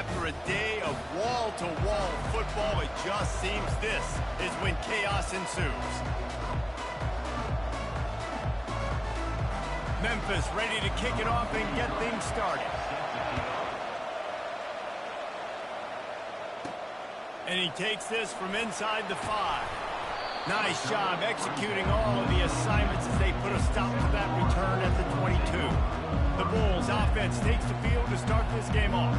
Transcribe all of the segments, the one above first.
After a day of wall-to-wall football, it just seems this is when chaos ensues. Memphis ready to kick it off and get things started. And he takes this from inside the 5. Nice job executing all of the assignments as they put a stop to that return at the 22. The Bulls offense takes the field to start this game off.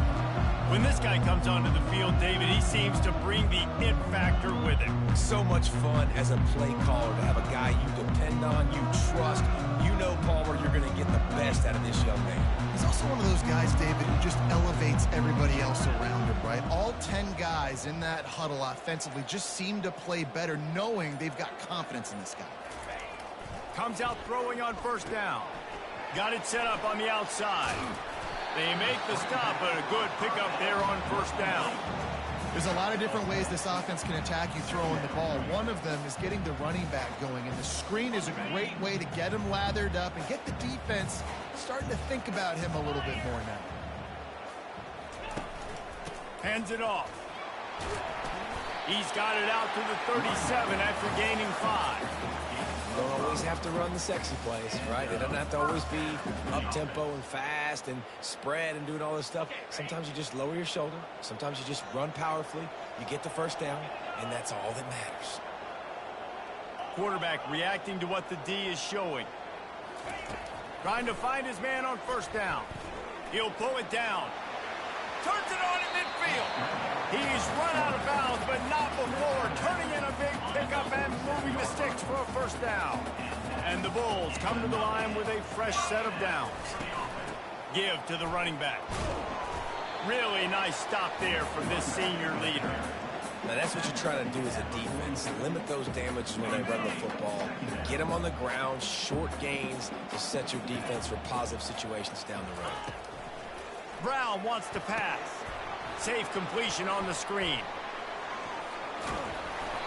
When this guy comes onto the field, David, he seems to bring the it factor with him. So much fun as a play caller to have a guy you depend on, you trust. You know, Palmer, you're going to get the best out of this young man. He's also one of those guys, David, who just elevates everybody else around him, right? All 10 guys in that huddle offensively just seem to play better knowing they've got confidence in this guy. Comes out throwing on first down. Got it set up on the outside. They make the stop, but a good pickup there on first down. There's a lot of different ways this offense can attack you throwing the ball. One of them is getting the running back going, and the screen is a great way to get him lathered up and get the defense starting to think about him a little bit more now. Hands it off. He's got it out to the 37 after gaining 5. You don't always have to run the sexy plays, right? It doesn't have to always be up-tempo and fast and spread and doing all this stuff. Sometimes you just lower your shoulder. Sometimes you just run powerfully. You get the first down, and that's all that matters. Quarterback reacting to what the D is showing. Trying to find his man on first down. He'll pull it down. Turns it on in midfield. He's run out of bounds, but not before turning in a big pickup and moving the sticks for a first down. And the Bulls come to the line with a fresh set of downs. Give to the running back. Really nice stop there from this senior leader. Now that's what you're trying to do as a defense. Limit those damages when they run the football. Get them on the ground, short gains to set your defense for positive situations down the road. Brown wants to pass. Safe completion on the screen.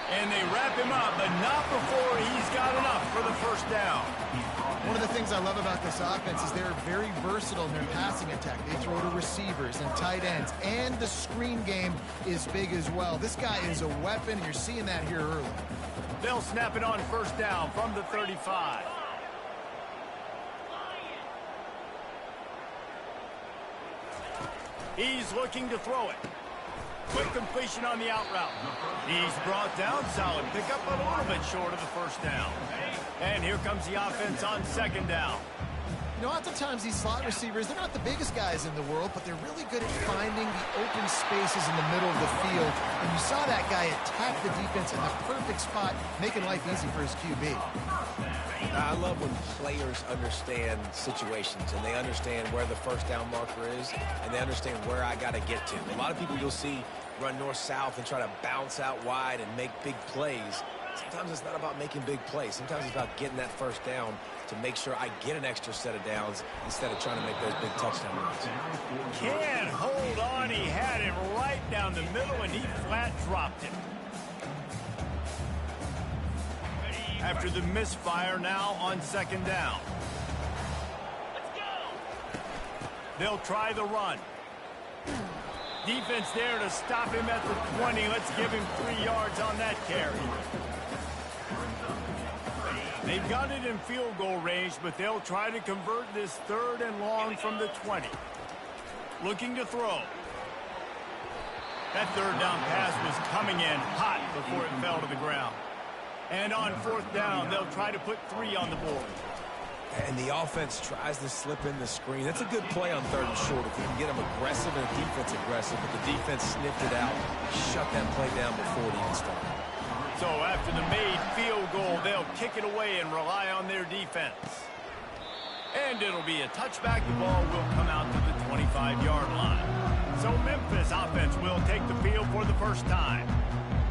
And they wrap him up, but not before he's got enough for the first down. One of the things I love about this offense is they're very versatile in their passing attack. They throw to receivers and tight ends, and the screen game is big as well. This guy is a weapon, and you're seeing that here early. They'll snap it on first down from the 35. He's looking to throw it. Quick completion on the out route. He's brought down, solid pickup, but a little bit short of the first down. And here comes the offense on second down. You know, oftentimes these slot receivers, they're not the biggest guys in the world, but they're really good at finding the open spaces in the middle of the field. And you saw that guy attack the defense in the perfect spot, making life easy for his QB. I love when players understand situations and they understand where the first down marker is and they understand where I got to get to. A lot of people you'll see run north-south and try to bounce out wide and make big plays. Sometimes it's not about making big plays. Sometimes it's about getting that first down to make sure I get an extra set of downs instead of trying to make those big touchdown runs. Can't hold on. He had it right down the middle, and he flat dropped it. After the misfire, now on second down. They'll try the run. Defense there to stop him at the 20. Let's give him 3 yards on that carry. They've got it in field goal range, but they'll try to convert this 3rd and long from the 20. Looking to throw. That 3rd down pass was coming in hot before it fell to the ground. And on 4th down, they'll try to put 3 on the board. And the offense tries to slip in the screen. That's a good play on 3rd and short. If you can get them aggressive and the defense aggressive, but the defense sniffed it out, shut that play down before it even started. So after the made field goal, they'll kick it away and rely on their defense. And it'll be a touchback. The ball will come out to the 25-yard line. So Memphis offense will take the field for the first time.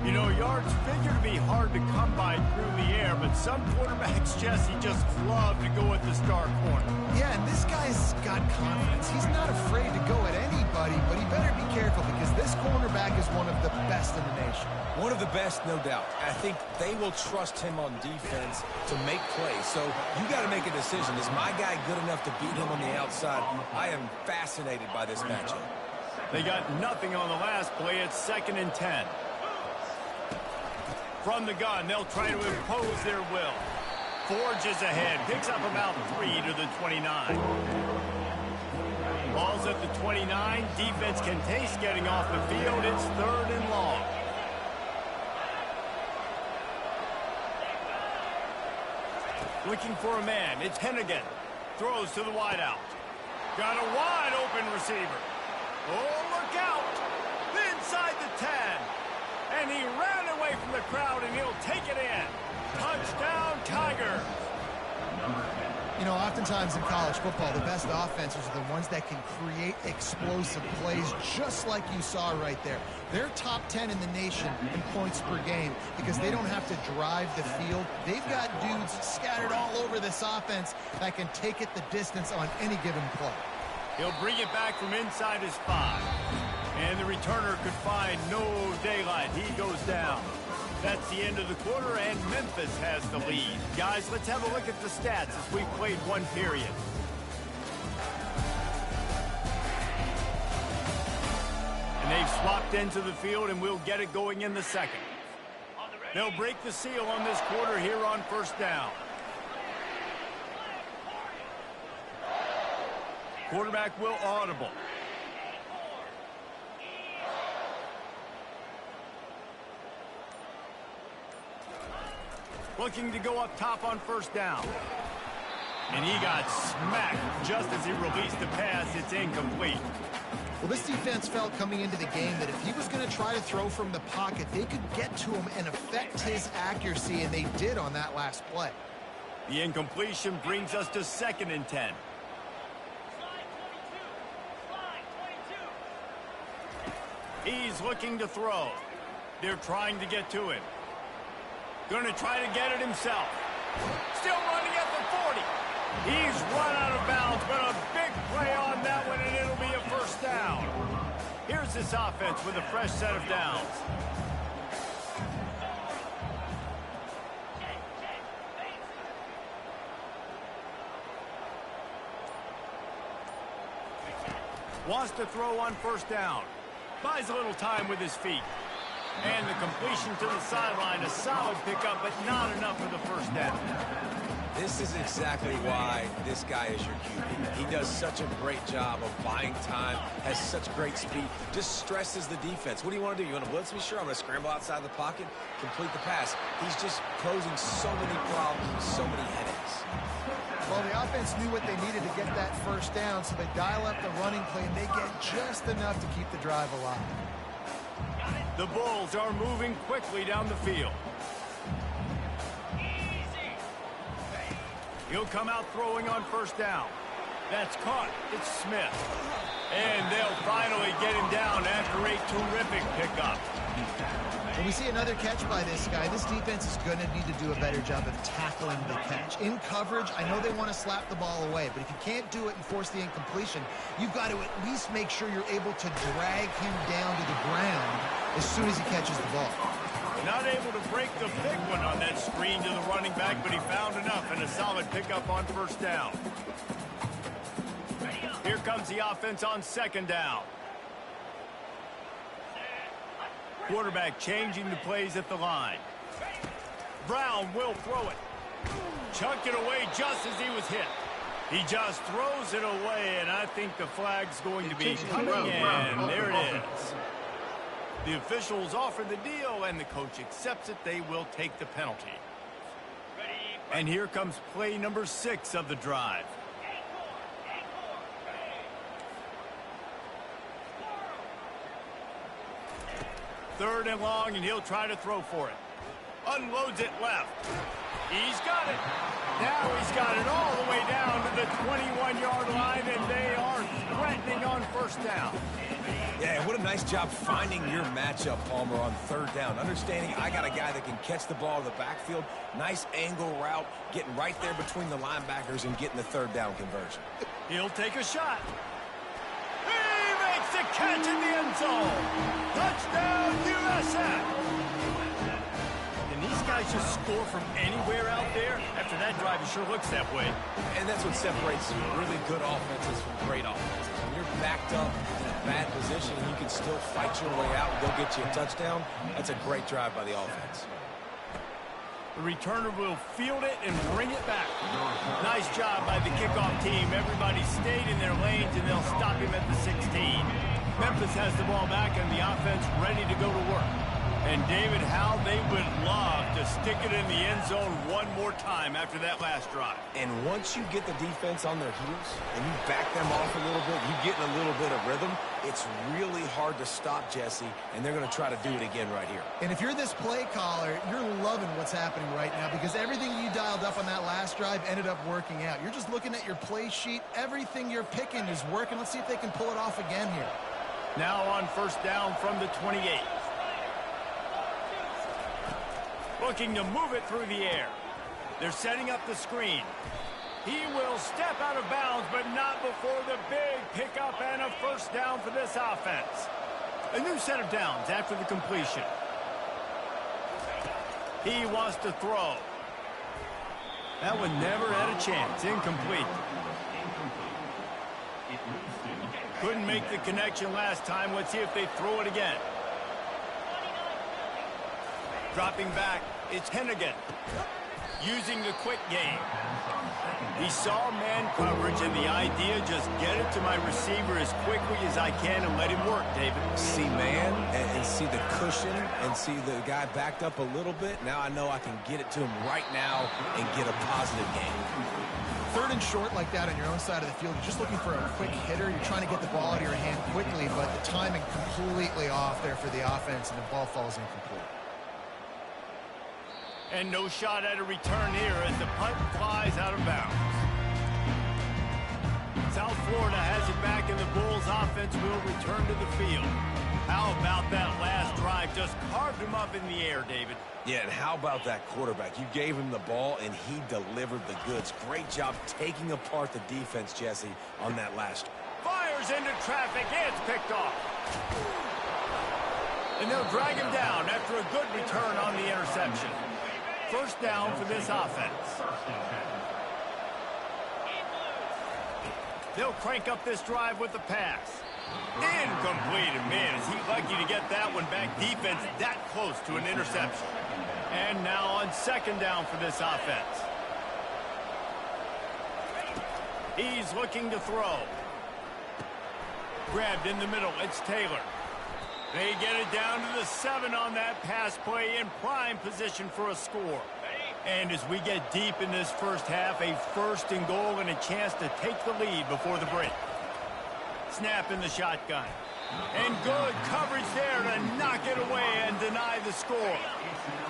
You know, yards figure to be hard to come by through the air, but some quarterbacks, Jesse, just love to go at the star corner. Yeah, and this guy's got confidence. He's not afraid to go at anybody, but he better be careful because this cornerback is one of the best in the nation. One of the best, no doubt. I think they will trust him on defense to make plays. So you got to make a decision. Is my guy good enough to beat him on the outside? I am fascinated by this matchup. They got nothing on the last play. It's 2nd and 10. From the gun, they'll try to impose their will. Forges ahead, picks up about 3 to the 29. Ball's at the 29. Defense can taste getting off the field. It's 3rd and long. Looking for a man. It's Hennigan. Throws to the wideout. Got a wide open receiver. Oh, look out. Inside the 10. And he ran away from the crowd, and he'll take it in. Touchdown, Tigers. You know, oftentimes in college football, the best offenses are the ones that can create explosive plays, just like you saw right there. They're top 10 in the nation in points per game because they don't have to drive the field. They've got dudes scattered all over this offense that can take it the distance on any given play. He'll bring it back from inside his 5. And the returner could find no daylight. He goes down. That's the end of the quarter, and Memphis has the lead. Guys, let's have a look at the stats as we played one period. And they've swapped into the field, and we'll get it going in the second. They'll break the seal on this quarter here on 1st down. Quarterback will audible. Looking to go up top on 1st down. And he got smacked just as he released the pass. It's incomplete. Well, this defense felt coming into the game that if he was going to try to throw from the pocket, they could get to him and affect his accuracy, and they did on that last play. The incompletion brings us to 2nd and 10. He's looking to throw. They're trying to get to him. Going to try to get it himself. Still running at the 40. He's run out of bounds, but a big play on that one, and it'll be a 1st down. Here's this offense with a fresh set of downs. Wants to throw on 1st down. Buys a little time with his feet. And the completion to the sideline, a solid pickup, but not enough for the 1st down. This is exactly why this guy is your QB. He does such a great job of buying time, has such great speed, just stresses the defense. What do you want to do? You want to blitz me? Sure, I'm going to scramble outside the pocket, complete the pass. He's just posing so many problems, so many headaches. Well, the offense knew what they needed to get that 1st down, so they dial up the running play, and they get just enough to keep the drive alive. The Bulls are moving quickly down the field. He'll come out throwing on 1st down. That's caught. It's Smith. And they'll finally get him down after a terrific pickup. When we see another catch by this guy, this defense is going to need to do a better job of tackling the catch. In coverage, I know they want to slap the ball away, but if you can't do it and force the incompletion, you've got to at least make sure you're able to drag him down to the ground as soon as he catches the ball. Not able to break the big one on that screen to the running back, but he found enough and a solid pickup on 1st down. Here comes the offense on 2nd down. Quarterback changing the plays at the line. Brown will throw it. Chucked it away just as he was hit. He just throws it away, and I think the flag's going to be coming in. There it is. The officials offer the deal, and the coach accepts it. They will take the penalty. And here comes play number 6 of the drive. Third and long, and he'll try to throw for it. Unloads it left. He's got it. Now he's got it all the way down to the 21-yard line, and they are threatening on 1st down. Yeah, what a nice job finding your matchup, Palmer, on 3rd down. Understanding I got a guy that can catch the ball in the backfield. Nice angle route, getting right there between the linebackers and getting the 3rd down conversion. He'll take a shot. He makes the catch in the end zone. Touchdown, USA. Can these guys just score from anywhere out there? After that drive, it sure looks that way. And that's what separates really good offenses from great offenses. When you're backed up in a bad position, position and you can still fight your way out and go get you a touchdown, that's a great drive by the offense. The returner will field it and bring it back. Nice job by the kickoff team. Everybody stayed in their lanes, and they'll stop him at the 16. Memphis has the ball back, and the offense ready to go to work. And, David, how they would love to stick it in the end zone one more time after that last drive. And once you get the defense on their heels and you back them off a little bit, you get in a little bit of rhythm, it's really hard to stop, Jesse, and they're going to try to do it again right here. And if you're this play caller, you're loving what's happening right now because everything you dialed up on that last drive ended up working out. You're just looking at your play sheet. Everything you're picking is working. Let's see if they can pull it off again here. Now on first down from the 28. Looking to move it through the air. They're setting up the screen. He will step out of bounds, but not before the big pickup and a first down for this offense. A new set of downs after the completion. He wants to throw. That one never had a chance. Incomplete. Couldn't make the connection last time. Let's see if they throw it again. Dropping back, it's Hennigan. Using the quick game. He saw man coverage, and the idea, just get it to my receiver as quickly as I can and let him work, David. See man and see the cushion and see the guy backed up a little bit. Now I know I can get it to him right now and get a positive gain. Third and short like that on your own side of the field, you're just looking for a quick hitter. You're trying to get the ball out of your hand quickly, but the timing completely off there for the offense, and the ball falls incomplete. And no shot at a return here as the punt flies out of bounds. South Florida has it back, and the Bulls offense will return to the field. How about that last drive? Just carved him up in the air, David. Yeah, and how about that quarterback? You gave him the ball, and he delivered the goods. Great job taking apart the defense, Jesse, on that last. Fires into traffic. It's picked off. And they'll drag him down after a good return on the interception. First down for this offense. They'll crank up this drive with the pass. Incomplete. And man, is he lucky to get that one back. Defense that close to an interception. And now on second down for this offense. He's looking to throw. Grabbed in the middle. It's Taylor. They get it down to the 7 on that pass play in prime position for a score. And as we get deep in this first half, a first and goal and a chance to take the lead before the break. Snap in the shotgun. And good coverage there to knock it away and deny the score.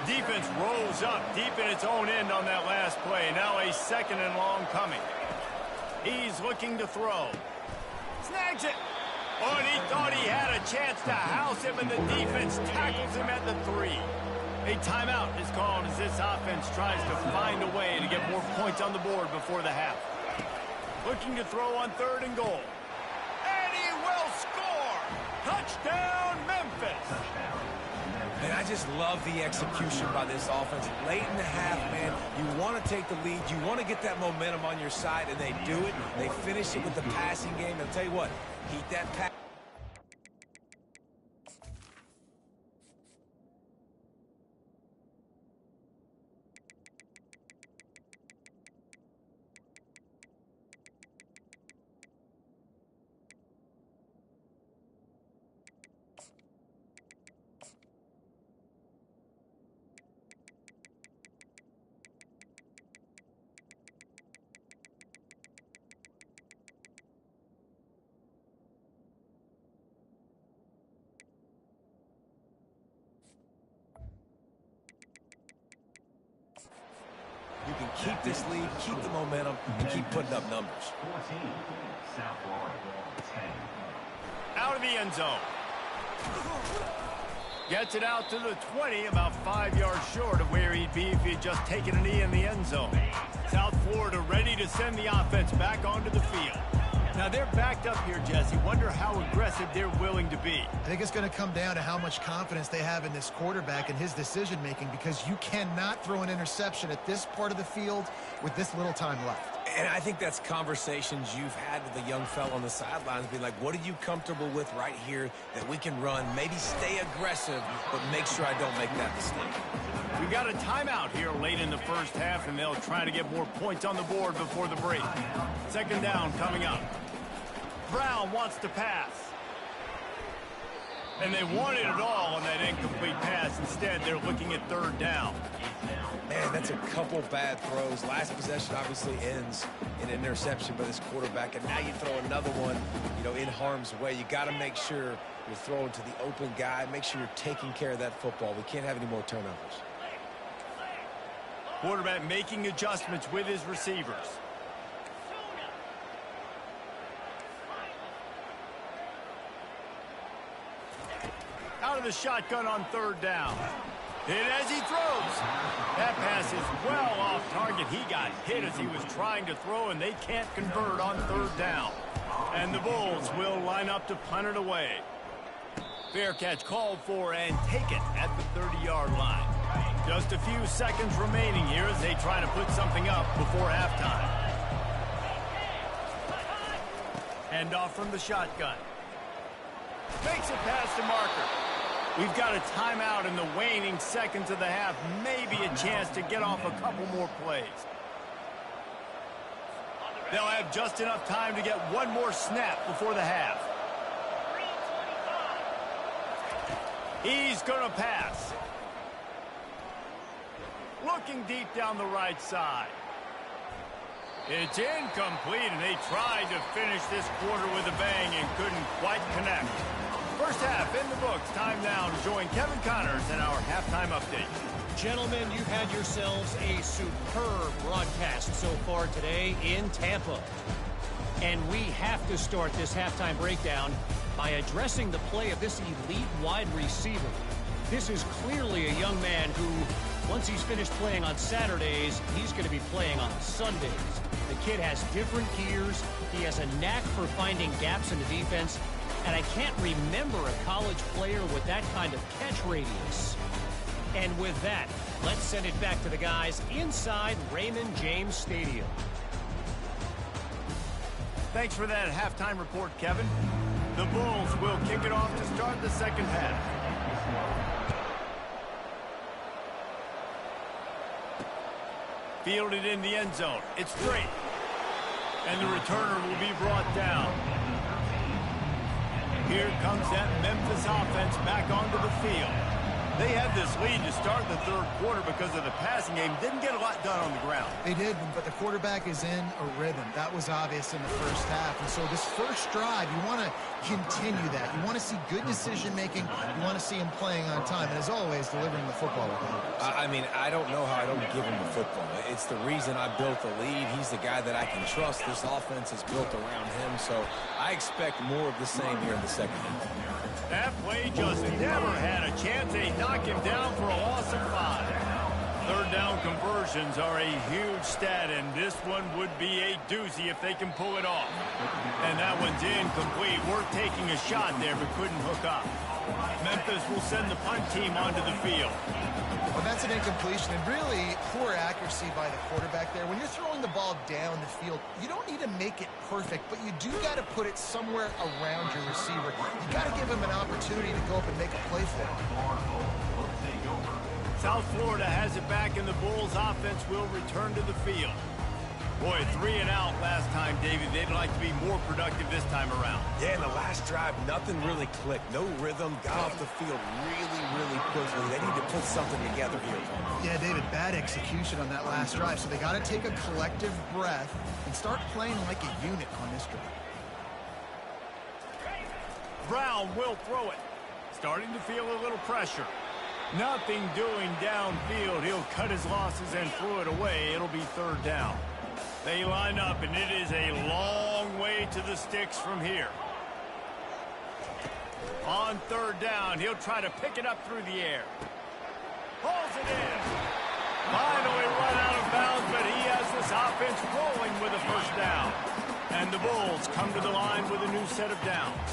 Defense rolls up deep in its own end on that last play. Now a second and long coming. He's looking to throw. Snags it. Oh, and he thought he had a chance to house him, and the defense tackles him at the 3. A timeout is called as this offense tries to find a way to get more points on the board before the half. Looking to throw on third and goal. And he will score! Touchdown, Memphis! And I just love the execution by this offense. Late in the half, man, you want to take the lead. You want to get that momentum on your side, and they do it. They finish it with the passing game. I'll tell you what, heat that pass. You can keep this lead, keep the momentum, and keep putting up numbers. 14, South Florida, 10. Out of the end zone. Gets it out to the 20, about 5 yards short of where he'd be if he had just taken a knee in the end zone. South Florida ready to send the offense back onto the field. Now they're backed up here, Jesse. Wonder how aggressive they're willing to be. I think it's going to come down to how much confidence they have in this quarterback and his decision-making, because you cannot throw an interception at this part of the field with this little time left. And I think that's conversations you've had with a young fella on the sidelines, being like, what are you comfortable with right here that we can run? Maybe stay aggressive, but make sure I don't make that mistake. We got a timeout here late in the first half, and they'll try to get more points on the board before the break. Second down coming up. Brown wants to pass. And they wanted it all on that incomplete pass. Instead, they're looking at third down. Man, that's a couple bad throws. Last possession obviously ends in an interception by this quarterback, and now you throw another one, in harm's way. You got to make sure you're throwing to the open guy. Make sure you're taking care of that football. We can't have any more turnovers. Quarterback making adjustments with his receivers. Out of the shotgun on third down. Hit as he throws. That pass is well off target. He got hit as he was trying to throw, and they can't convert on third down. And the Bulls will line up to punt it away. Fair catch called for, and take it at the 30-yard line. Just a few seconds remaining here as they try to put something up before halftime. Hand off from the shotgun. Makes it past the marker. We've got a timeout in the waning seconds of the half. Maybe a chance to get off a couple more plays. They'll have just enough time to get one more snap before the half. He's going to pass. Looking deep down the right side. It's incomplete, and they tried to finish this quarter with a bang and couldn't quite connect. First half in the books. Time now to join Kevin Connors in our halftime update. Gentlemen, you've had yourselves a superb broadcast so far today in Tampa. And we have to start this halftime breakdown by addressing the play of this elite wide receiver. This is clearly a young man who, once he's finished playing on Saturdays, he's going to be playing on Sundays. The kid has different gears. He has a knack for finding gaps in the defense. And I can't remember a college player with that kind of catch radius. And with that, let's send it back to the guys inside Raymond James Stadium. Thanks for that halftime report, Kevin. The Bulls will kick it off to start the second half. Fielded in the end zone. It's straight. And the returner will be brought down. Here comes that Memphis offense back onto the field. They had this lead to start the third quarter because of the passing game. Didn't get a lot done on the ground. They did, but the quarterback is in a rhythm. That was obvious in the first half. And so this first drive, you want to continue that. You want to see good decision-making. You want to see him playing on time. And as always, delivering the football. I mean, I don't know how I don't give him the football. It's the reason I built the lead. He's the guy that I can trust. This offense is built around him. So I expect more of the same here in the second half. That play just never had a chance. They knock him down for a loss of 5. Third down conversions are a huge stat, and this one would be a doozy if they can pull it off. And that one's incomplete. Worth taking a shot there, but couldn't hook up. Memphis will send the punt team onto the field. Well, that's an incompletion, and really poor accuracy by the quarterback there. When you're throwing the ball down the field, you don't need to make it perfect, but you do got to put it somewhere around your receiver. You got to give him an opportunity to go up and make a play for him. South Florida has it back, and the Bulls offense will return to the field. Boy, 3 and out last time, David. They'd like to be more productive this time around. Yeah, in the last drive, nothing really clicked. No rhythm, got off the field really quickly. They need to put something together here. Yeah, David, bad execution on that last drive. So they got to take a collective breath and start playing like a unit on this drive. Brown will throw it. Starting to feel a little pressure. Nothing doing downfield. He'll cut his losses and throw it away. It'll be third down. They line up, and it is a long way to the sticks from here. On third down, he'll try to pick it up through the air. Pulls it in. Finally run out of bounds, but he has this offense rolling with a first down. And the Bulls come to the line with a new set of downs.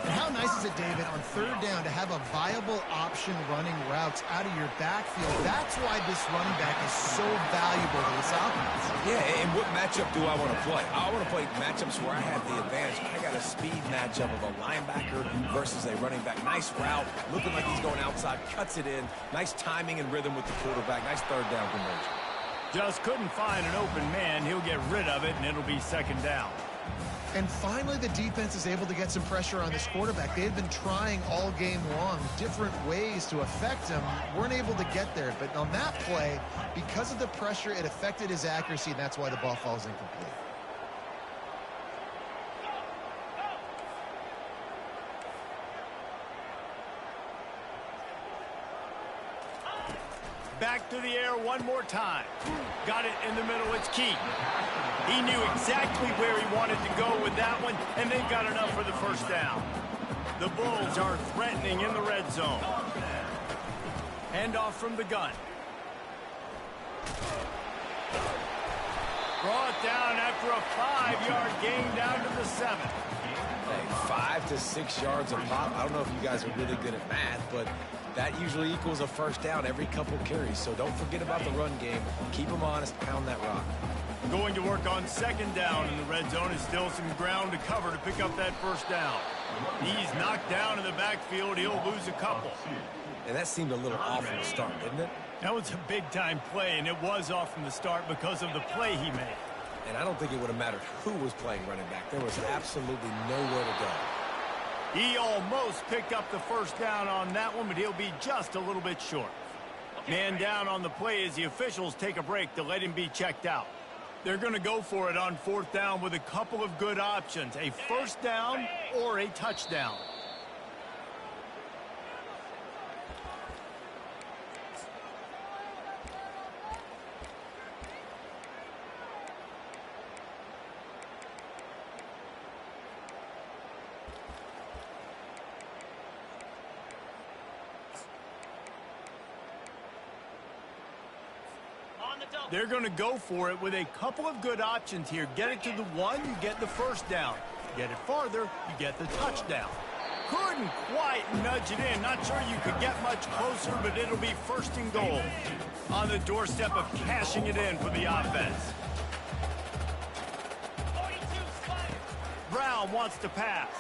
And how nice is it, David, on third down to have a viable option running routes out of your backfield? That's why this running back is so valuable to this offense. Yeah, and what matchup do I want to play? I want to play matchups where I have the advantage. I got a speed matchup of a linebacker versus a running back. Nice route, looking like he's going outside, cuts it in. Nice timing and rhythm with the quarterback. Nice third down conversion. Just couldn't find an open man. He'll get rid of it, and it'll be second down. And finally, the defense is able to get some pressure on this quarterback. They had been trying all game long different ways to affect him. Weren't able to get there. But on that play, because of the pressure, it affected his accuracy, and that's why the ball falls incomplete. Back to the air one more time. Got it in the middle. It's Key. He knew exactly where he wanted to go with that one, and they got enough for the first down. The Bulls are threatening in the red zone. Handoff from the gun. Brought down after a 5-yard gain down to the 7. Hey, 5 to 6 yards a pop. I don't know if you guys are really good at math, but that usually equals a first down every couple carries. So don't forget about the run game. Keep them honest. Pound that rock. Going to work on second down in the red zone. Is still some ground to cover to pick up that first down. He's knocked down in the backfield. He'll lose a couple. And that seemed a little off from the start, didn't it? That was a big-time play, and it was off from the start because of the play he made. And I don't think it would have mattered who was playing running back. There was absolutely nowhere to go. He almost picked up the first down on that one, but he'll be just a little bit short. Man down on the play as the officials take a break to let him be checked out. They're going to go for it on fourth down with a couple of good options, a first down or a touchdown. They're going to go for it with a couple of good options here. Get it to the 1, you get the first down. Get it farther, you get the touchdown. Couldn't quite nudge it in. Not sure you could get much closer, but it'll be first and goal. On the doorstep of cashing it in for the offense. Brown wants to pass.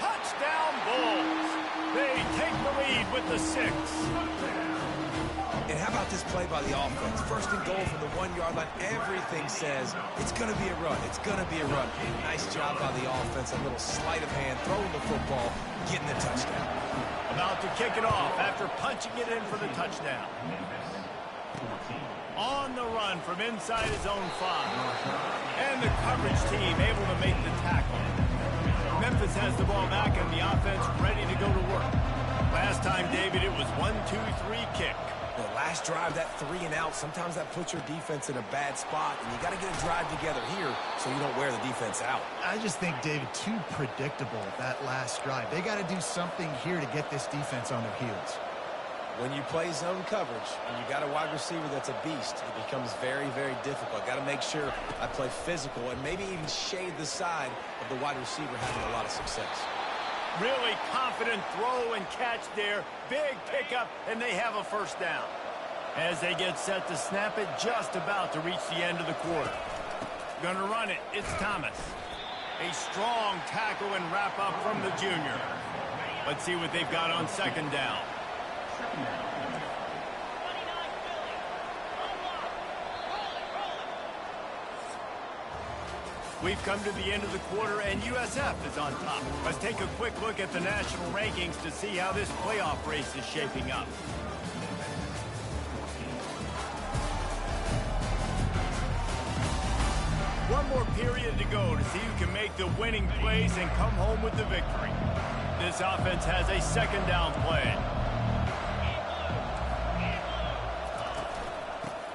Touchdown Bulls. They take the lead with the 6. And how about this play by the offense? First and goal from the 1-yard line. Everything says it's going to be a run. It's going to be a run. Nice job by the offense. A little sleight of hand, throwing the football, getting the touchdown. About to kick it off after punching it in for the touchdown. On the run from inside his own 5. And the coverage team able to make the tackle. Memphis has the ball back and the offense ready to go to work. Last time, David, it was 1-2-3 kick. The last drive, that 3 and out, sometimes that puts your defense in a bad spot, and you got to get a drive together here so you don't wear the defense out. I just think, David, too predictable, that last drive. They got to do something here to get this defense on their heels. When you play zone coverage and you got a wide receiver that's a beast, it becomes very, very difficult. Got to make sure I play physical and maybe even shade the side of the wide receiver having a lot of success. Really confident throw and catch there. Big pickup, and they have a first down. As they get set to snap it, just about to reach the end of the quarter. Gonna run it. It's Thomas. A strong tackle and wrap up from the junior. Let's see what they've got on second down. We've come to the end of the quarter, and USF is on top. Let's take a quick look at the national rankings to see how this playoff race is shaping up. One more period to go to see who can make the winning plays and come home with the victory. This offense has a second down play.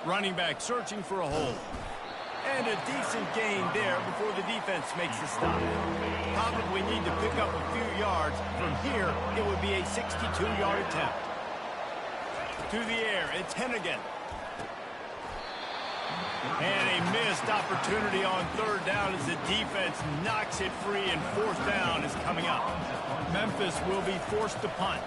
Running back searching for a hole. And a decent gain there before the defense makes the stop. Probably need to pick up a few yards. From here, it would be a 62-yard attempt. To the air, it's Hennigan. And a missed opportunity on third down as the defense knocks it free, and fourth down is coming up. Memphis will be forced to punt.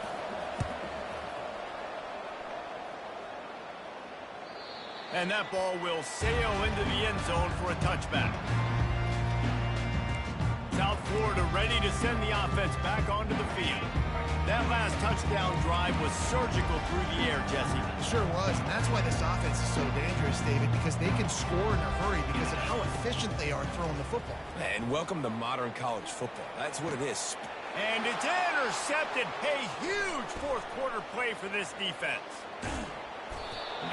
And that ball will sail into the end zone for a touchback. South Florida ready to send the offense back onto the field. That last touchdown drive was surgical through the air, Jesse. It sure was, and that's why this offense is so dangerous, David, because they can score in a hurry because of how efficient they are throwing the football. And welcome to modern college football. That's what it is. And it's intercepted. A huge fourth quarter play for this defense.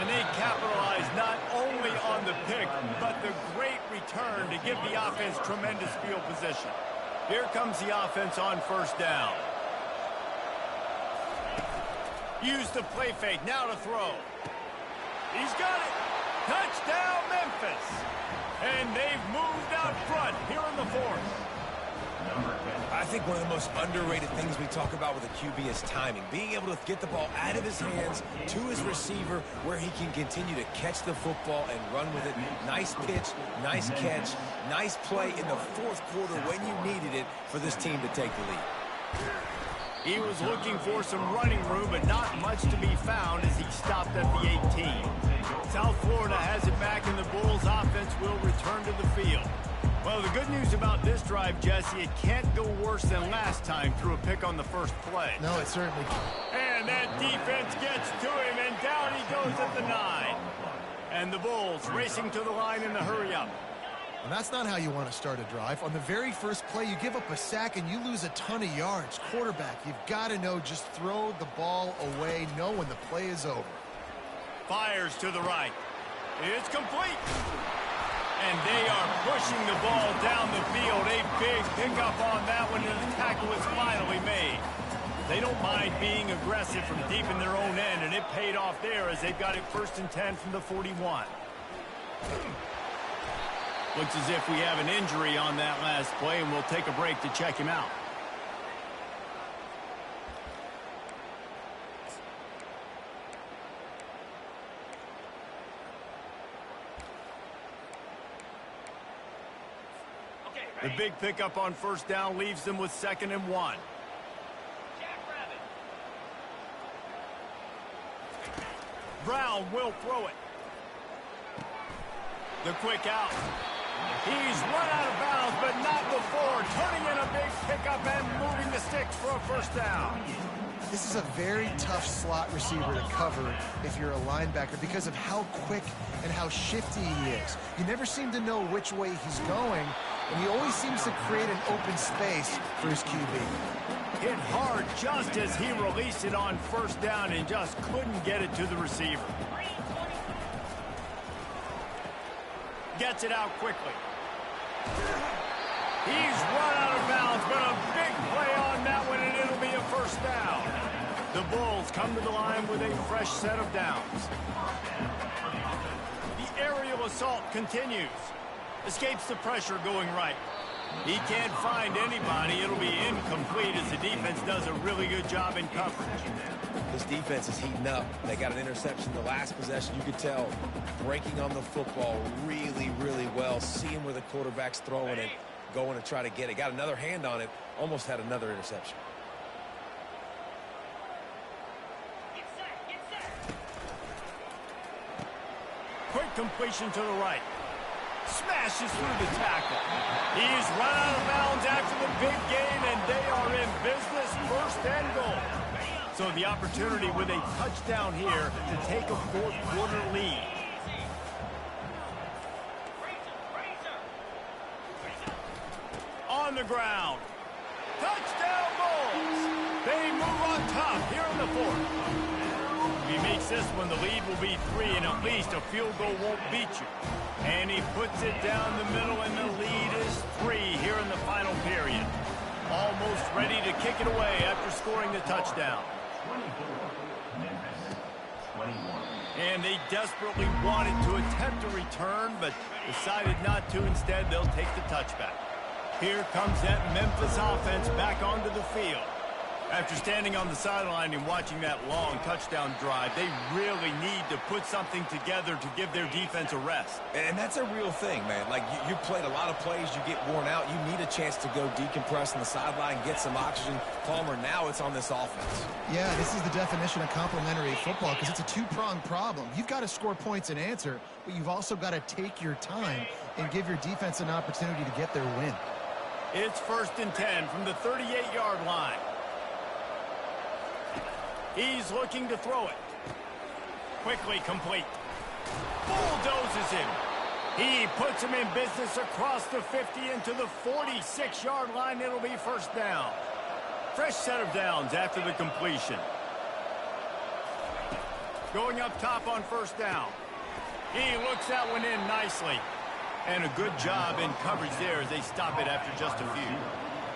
And they capitalize not only on the pick, but the great return to give the offense tremendous field position. Here comes the offense on first down. Use the play fake, now to throw. He's got it. Touchdown, Memphis. And they've moved out front here in the fourth. I think one of the most underrated things we talk about with a QB is timing. Being able to get the ball out of his hands to his receiver where he can continue to catch the football and run with it. Nice pitch, nice catch, nice play in the fourth quarter when you needed it for this team to take the lead. He was looking for some running room, but not much to be found as he stopped at the 18. South Florida has it back, and the Bulls offense will return to the field. Well, the good news about this drive, Jesse, it can't go worse than last time through a pick on the first play. No, it certainly can't. And that defense gets to him, and down he goes at the 9. And the Bulls racing to the line in the hurry-up. And that's not how you want to start a drive. On the very first play, you give up a sack and you lose a ton of yards. Quarterback, you've got to know, just throw the ball away, know when the play is over. Fires to the right. It's complete. And they are pushing the ball down the field. A big pickup on that one, and the tackle is finally made. They don't mind being aggressive from deep in their own end, and it paid off there as they've got it 1st and 10 from the 41. Looks as if we have an injury on that last play, and we'll take a break to check him out. The big pickup on first down leaves them with 2nd and 1. Brown will throw it. The quick out. He's run out of bounds, but not before. Turning in a big pickup and moving the sticks for a first down. This is a very tough slot receiver to cover if you're a linebacker because of how quick and how shifty he is. You never seem to know which way he's going, and he always seems to create an open space for his QB. Hit hard just as he released it on first down and just couldn't get it to the receiver. Gets it out quickly. He's run out of bounds, but a big play on that one, and it'll be a first down. The Bulls come to the line with a fresh set of downs. The aerial assault continues. Escapes the pressure going right. He can't find anybody. It'll be incomplete as the defense does a really good job in coverage. This defense is heating up. They got an interception the last possession. You could tell breaking on the football really, really well. Seeing where the quarterback's throwing it, going to try to get it. Got another hand on it. Almost had another interception. Quick completion to the right. Smashes through the tackle. He's run out of bounds after the big gain, and they are in business, 1st and goal. So the opportunity with a touchdown here to take a fourth quarter lead. On the ground. Touchdown Bulls. They move on top here in the fourth. If he makes this one, the lead will be 3, and at least a field goal won't beat you. And he puts it down the middle, and the lead is 3 here in the final period. Almost ready to kick it away after scoring the touchdown. 24, Memphis, 21. And they desperately wanted to attempt a return, but decided not to. Instead, they'll take the touchback. Here comes that Memphis offense back onto the field. After standing on the sideline and watching that long touchdown drive, they really need to put something together to give their defense a rest. And that's a real thing, man. Like, you played a lot of plays, you get worn out, you need a chance to go decompress on the sideline, get some oxygen. Palmer, now it's on this offense. Yeah, this is the definition of complementary football because it's a two-pronged problem. You've got to score points and answer, but you've also got to take your time and give your defense an opportunity to get their win. It's 1st and 10 from the 38-yard line. He's looking to throw it. Quickly complete. Bulldozes him. He puts him in business across the 50 into the 46-yard line. It'll be 1st down. Fresh set of downs after the completion. Going up top on 1st down. He looks that one in nicely. And a good job in coverage there as they stop it after just a few.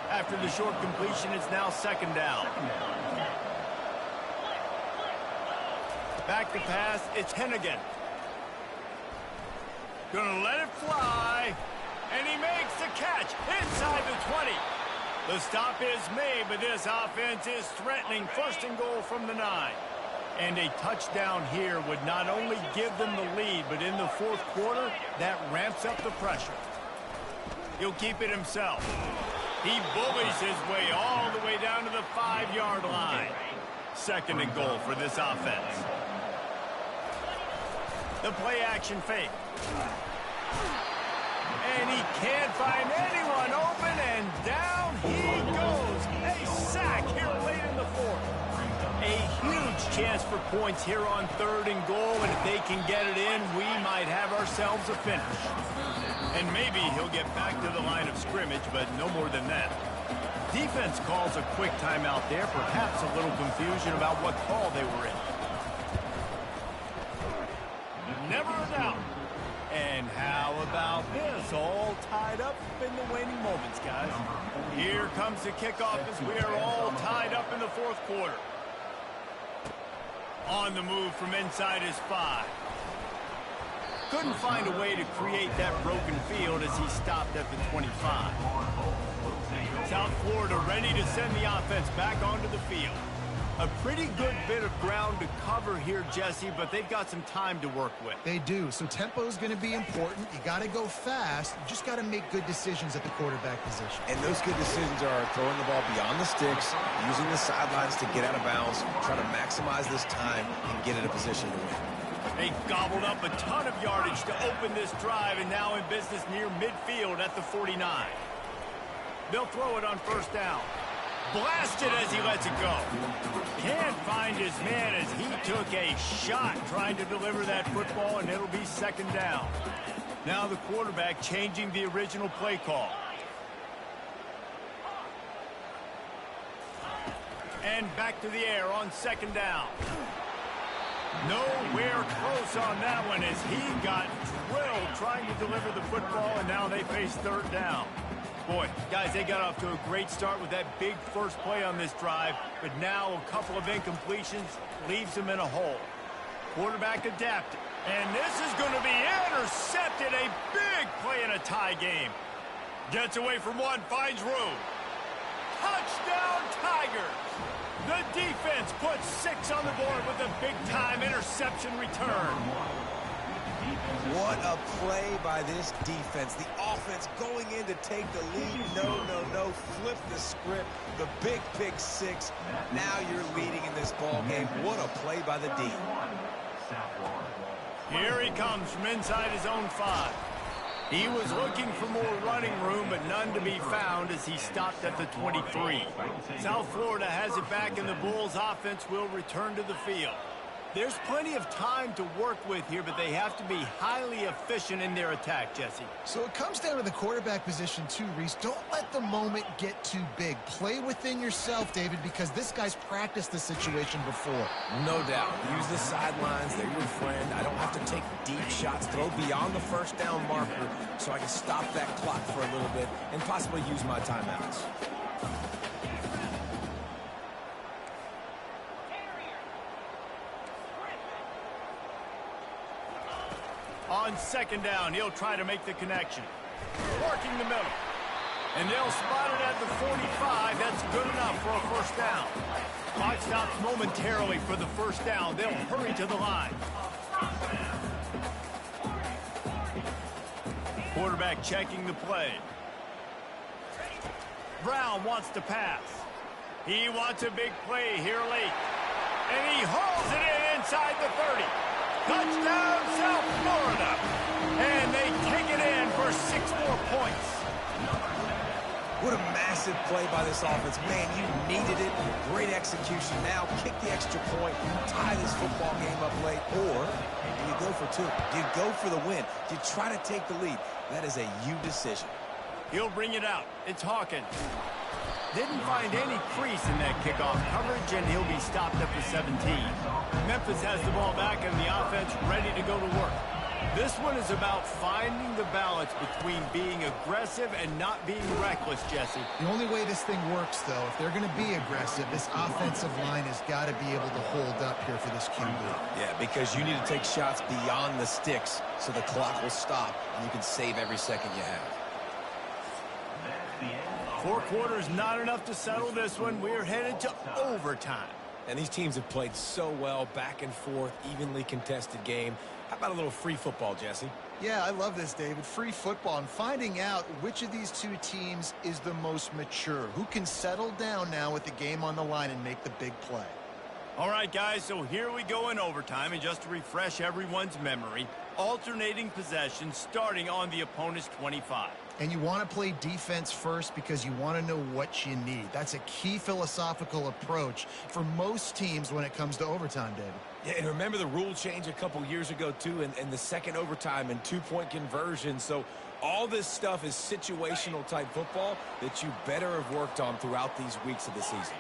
After the short completion, it's now 2nd down. Back to pass, it's Hennigan. Gonna let it fly, and he makes the catch inside the 20. The stop is made, but this offense is threatening 1st and goal from the 9. And a touchdown here would not only give them the lead, but in the 4th quarter, that ramps up the pressure. He'll keep it himself. He bullies his way all the way down to the 5-yard line. 2nd and goal for this offense. The play-action fake. And he can't find anyone open, and down he goes. A sack here late in the 4th. A huge chance for points here on 3rd and goal, and if they can get it in, we might have ourselves a finish. And maybe he'll get back to the line of scrimmage, but no more than that. Defense calls a quick timeout there, perhaps a little confusion about what call they were in. Never a doubt. And how about this? All tied up in the waning moments, guys. Here comes the kickoff as we are all tied up in the 4th quarter. On the move from inside his 5. Couldn't find a way to create that broken field as he stopped at the 25. South Florida ready to send the offense back onto the field. A pretty good bit of ground to cover here, Jesse, but they've got some time to work with. They do, so tempo is going to be important. You got to go fast. You just got to make good decisions at the quarterback position. And those good decisions are throwing the ball beyond the sticks, using the sidelines to get out of bounds, trying to maximize this time and get in a position to win. They gobbled up a ton of yardage to open this drive, and now in business near midfield at the 49. They'll throw it on 1st down. Blasted as he lets it go. Can't find his man as he took a shot trying to deliver that football, and it'll be 2nd down. Now the quarterback changing the original play call. And back to the air on 2nd down. Nowhere close on that one as he got drilled trying to deliver the football, and now they face 3rd down. Boy, guys, they got off to a great start with that big first play on this drive, but now a couple of incompletions leaves them in a hole. Quarterback adapted, and this is going to be intercepted. A big play in a tie game. Gets away from one, finds room. Touchdown, Tigers! The defense puts 6 on the board with a big-time interception return. What a play by this defense. The offense going in to take the lead. No. Flip the script. The big pick 6. Now you're leading in this ball game. What a play by the D. Here he comes from inside his own 5. He was looking for more running room, but none to be found as he stopped at the 23. South Florida has it back, and the Bulls offense will return to the field. There's plenty of time to work with here, but they have to be highly efficient in their attack, Jesse. So it comes down to the quarterback position too, Reese. Don't let the moment get too big. Play within yourself, David, because this guy's practiced this situation before. No doubt. Use the sidelines. They're your friend. I don't have to take deep shots. Throw beyond the 1st down marker so I can stop that clock for a little bit and possibly use my timeouts. On 2nd down, he'll try to make the connection. Working the middle. And they'll spot it at the 45. That's good enough for a first down. Clock stops momentarily for the first down. They'll hurry to the line. Quarterback checking the play. Brown wants to pass. He wants a big play here late. And he hauls it in inside the 30. Touchdown, South Florida. And they take it in for 6 more points. What a massive play by this offense. Man, you needed it. Great execution. Now kick the extra point, tie this football game up late, or do you go for 2? Do you go for the win? Do you try to take the lead? That is a you decision. He'll bring it out. It's Hawkins. Didn't find any crease in that kickoff coverage, and he'll be stopped at the 17. Memphis has the ball back, and the offense ready to go to work. This one is about finding the balance between being aggressive and not being reckless, Jesse. The only way this thing works, though, if they're going to be aggressive, this offensive line has got to be able to hold up here for this QB. Yeah, because you need to take shots beyond the sticks so the clock will stop and you can save every second you have. 4 quarters not enough to settle this one. We're headed to overtime. And these teams have played so well, back and forth, evenly contested game. How about a little free football, Jesse? Yeah, I love this, David. Free football and finding out which of these 2 teams is the most mature. Who can settle down now with the game on the line and make the big play. All right, guys, so here we go in overtime. And just to refresh everyone's memory, alternating possessions starting on the opponent's 25. And you want to play defense first because you want to know what you need. That's a key philosophical approach for most teams when it comes to overtime, David. Yeah, and remember the rule change a couple years ago, too, and the second overtime and 2-point conversion. So all this stuff is situational type football that you better have worked on throughout these weeks of the season.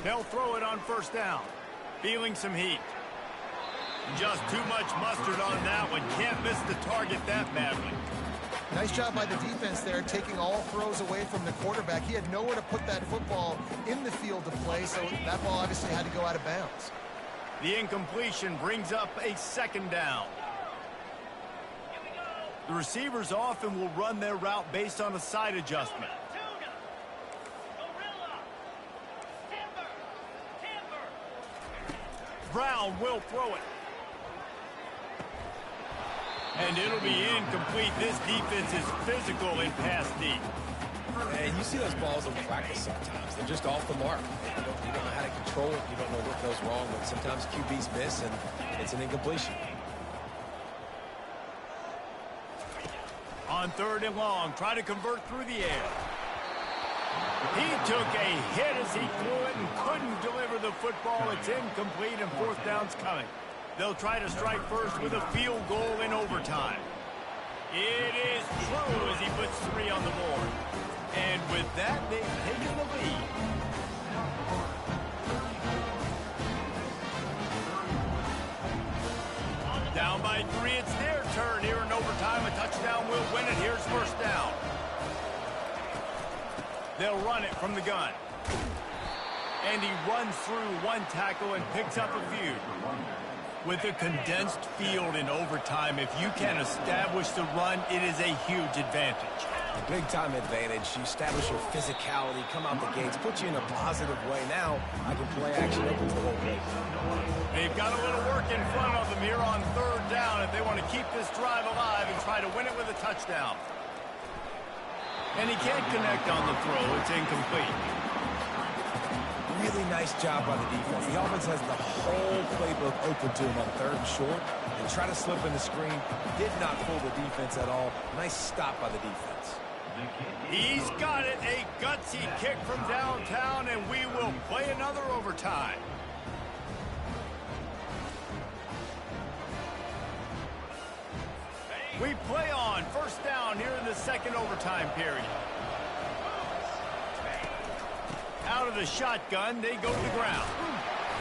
They'll throw it on first down. Feeling some heat. Just too much mustard on that one. Can't miss the target that badly. Nice job by the defense there, taking all throws away from the quarterback. He had nowhere to put that football in the field to play, so that ball obviously had to go out of bounds. The incompletion brings up a second down. The receivers often will run their route based on a side adjustment. Brown will throw it. And it'll be incomplete. This defense is physical in pass deep. And you see those balls in practice sometimes. They're just off the mark. You don't know how to control it. You don't know what goes wrong. But sometimes QBs miss, and it's an incompletion. On 3rd and long, try to convert through the air. He took a hit as he threw it and couldn't deliver the football. It's incomplete, and 4th down's coming. They'll try to strike first with a field goal in overtime. It is true as he puts 3 on the board. And with that, they've taken the lead. Down by 3, it's their turn here in overtime. A touchdown will win it. Here's first down. They'll run it from the gun. And he runs through 1 tackle and picks up a few. With a condensed field in overtime, if you can establish the run, it is a huge advantage. A big-time advantage. You establish your physicality, come out the gates, put you in a positive way. Now, I can play action opens the whole place. They've got a little work in front of them here on 3rd down if they want to keep this drive alive and try to win it with a touchdown. And he can't connect on the throw. It's incomplete. Really nice job by the defense. The offense has the whole playbook open to him on 3rd and short. And try to slip in the screen. Did not fool the defense at all. Nice stop by the defense. He's got it. A gutsy kick from downtown, and we will play another overtime. We play on 1st down here in the 2nd overtime period. Out of the shotgun, they go to the ground.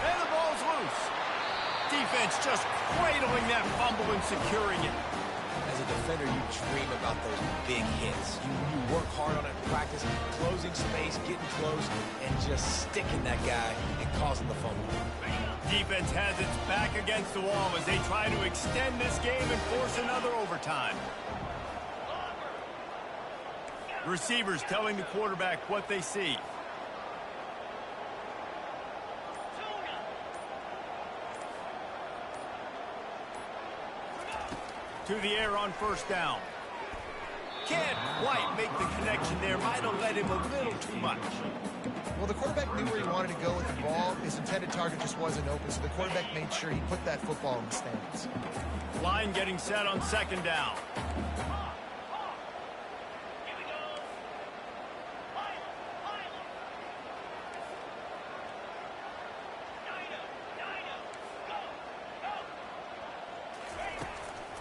And the ball's loose. Defense just cradling that fumble and securing it. As a defender, you dream about those big hits. You work hard on it in practice, closing space, getting close, and just sticking that guy and causing the fumble. Defense has its back against the wall as they try to extend this game and force another overtime. Receivers telling the quarterback what they see. To the air on first down. Can't quite make the connection there. Might have let him a little too much. Well, the quarterback knew where he wanted to go with the ball. His intended target just wasn't open, so the quarterback made sure he put that football in the stands. Line getting set on second down.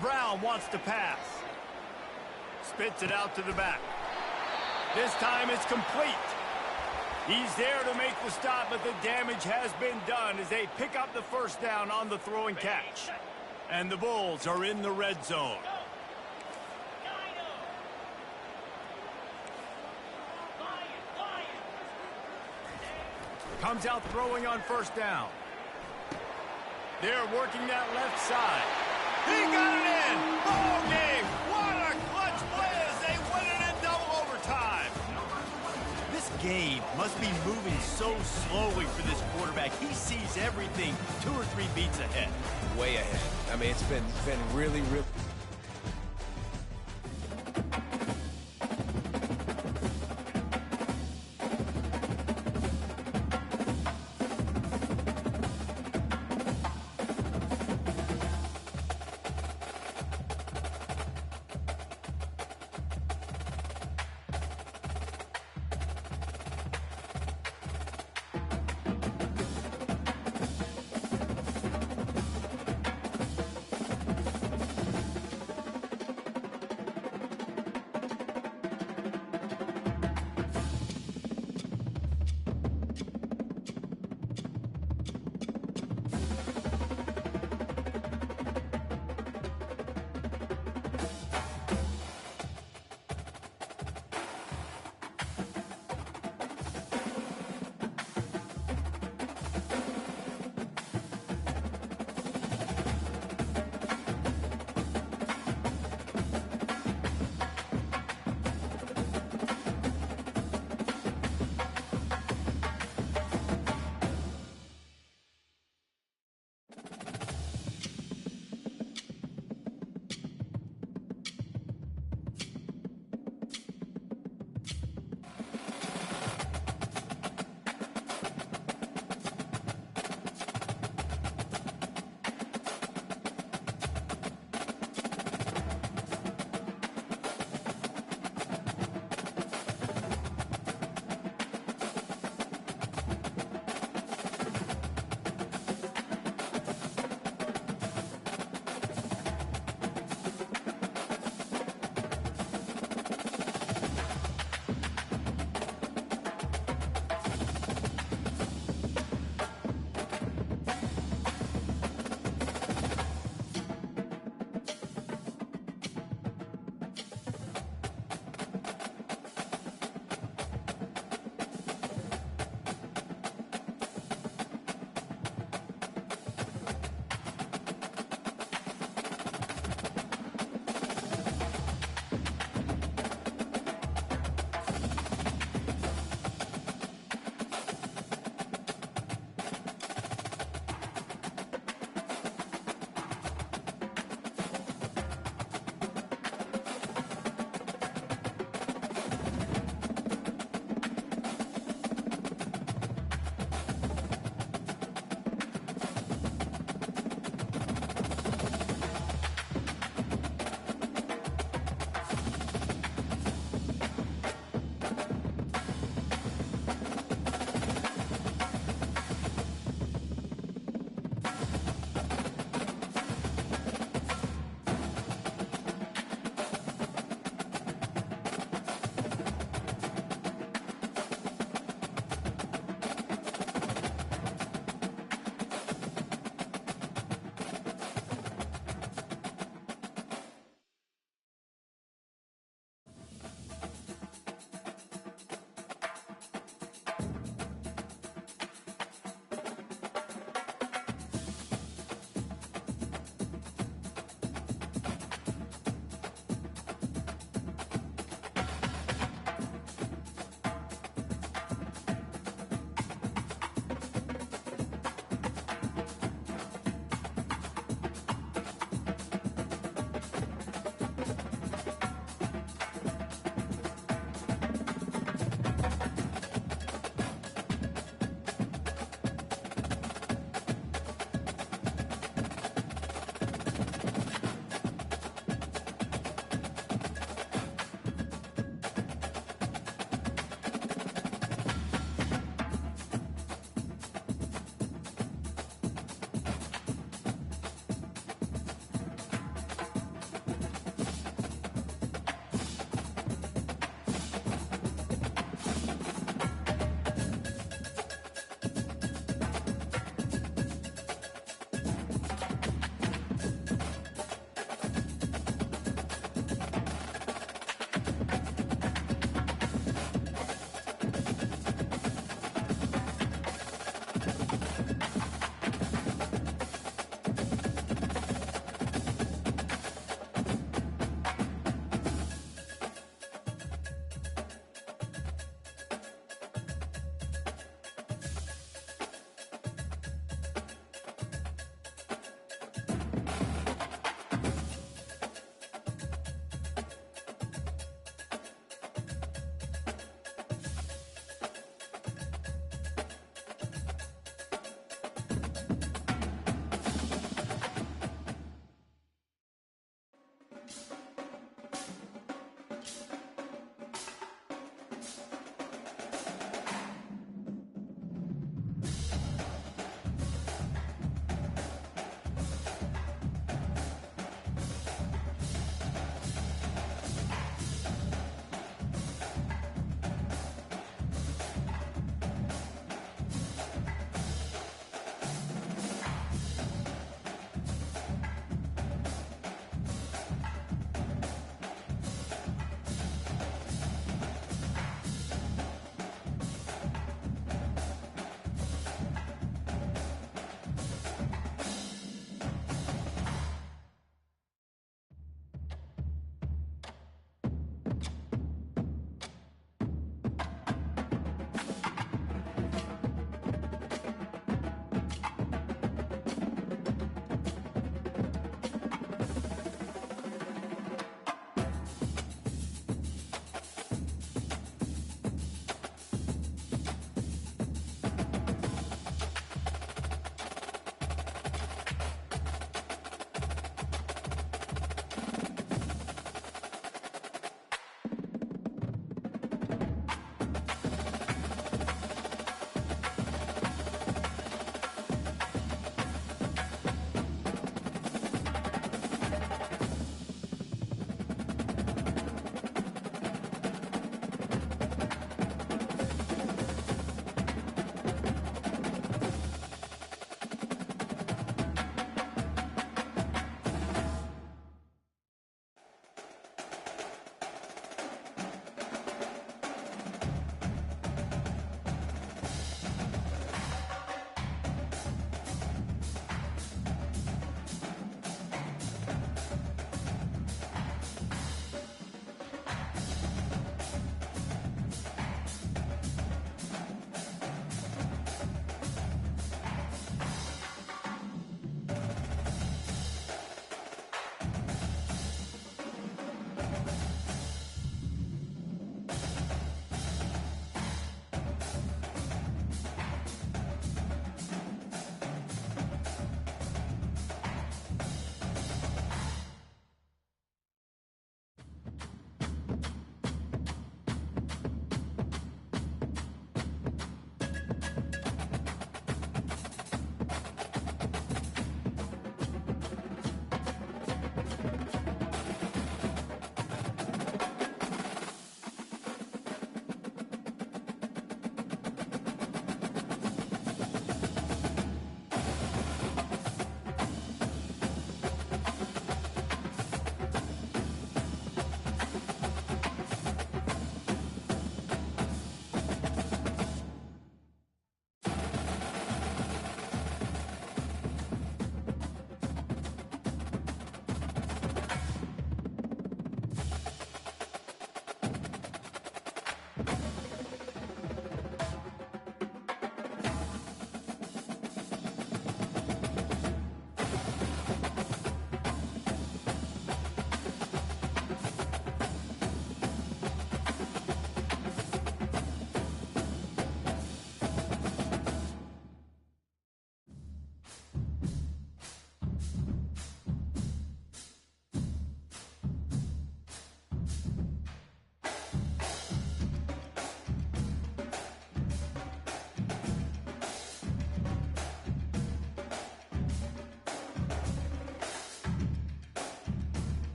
Brown wants to pass. Spits it out to the back. This time it's complete. He's there to make the stop, but the damage has been done as they pick up the first down on the throw and catch. And the Bulls are in the red zone. Comes out throwing on first down. They're working that left side. He got it in! Ball game! What a clutch play as they win it in double overtime! This game must be moving so slowly for this quarterback. He sees everything 2 or 3 beats ahead. Way ahead. I mean, it's been really, really...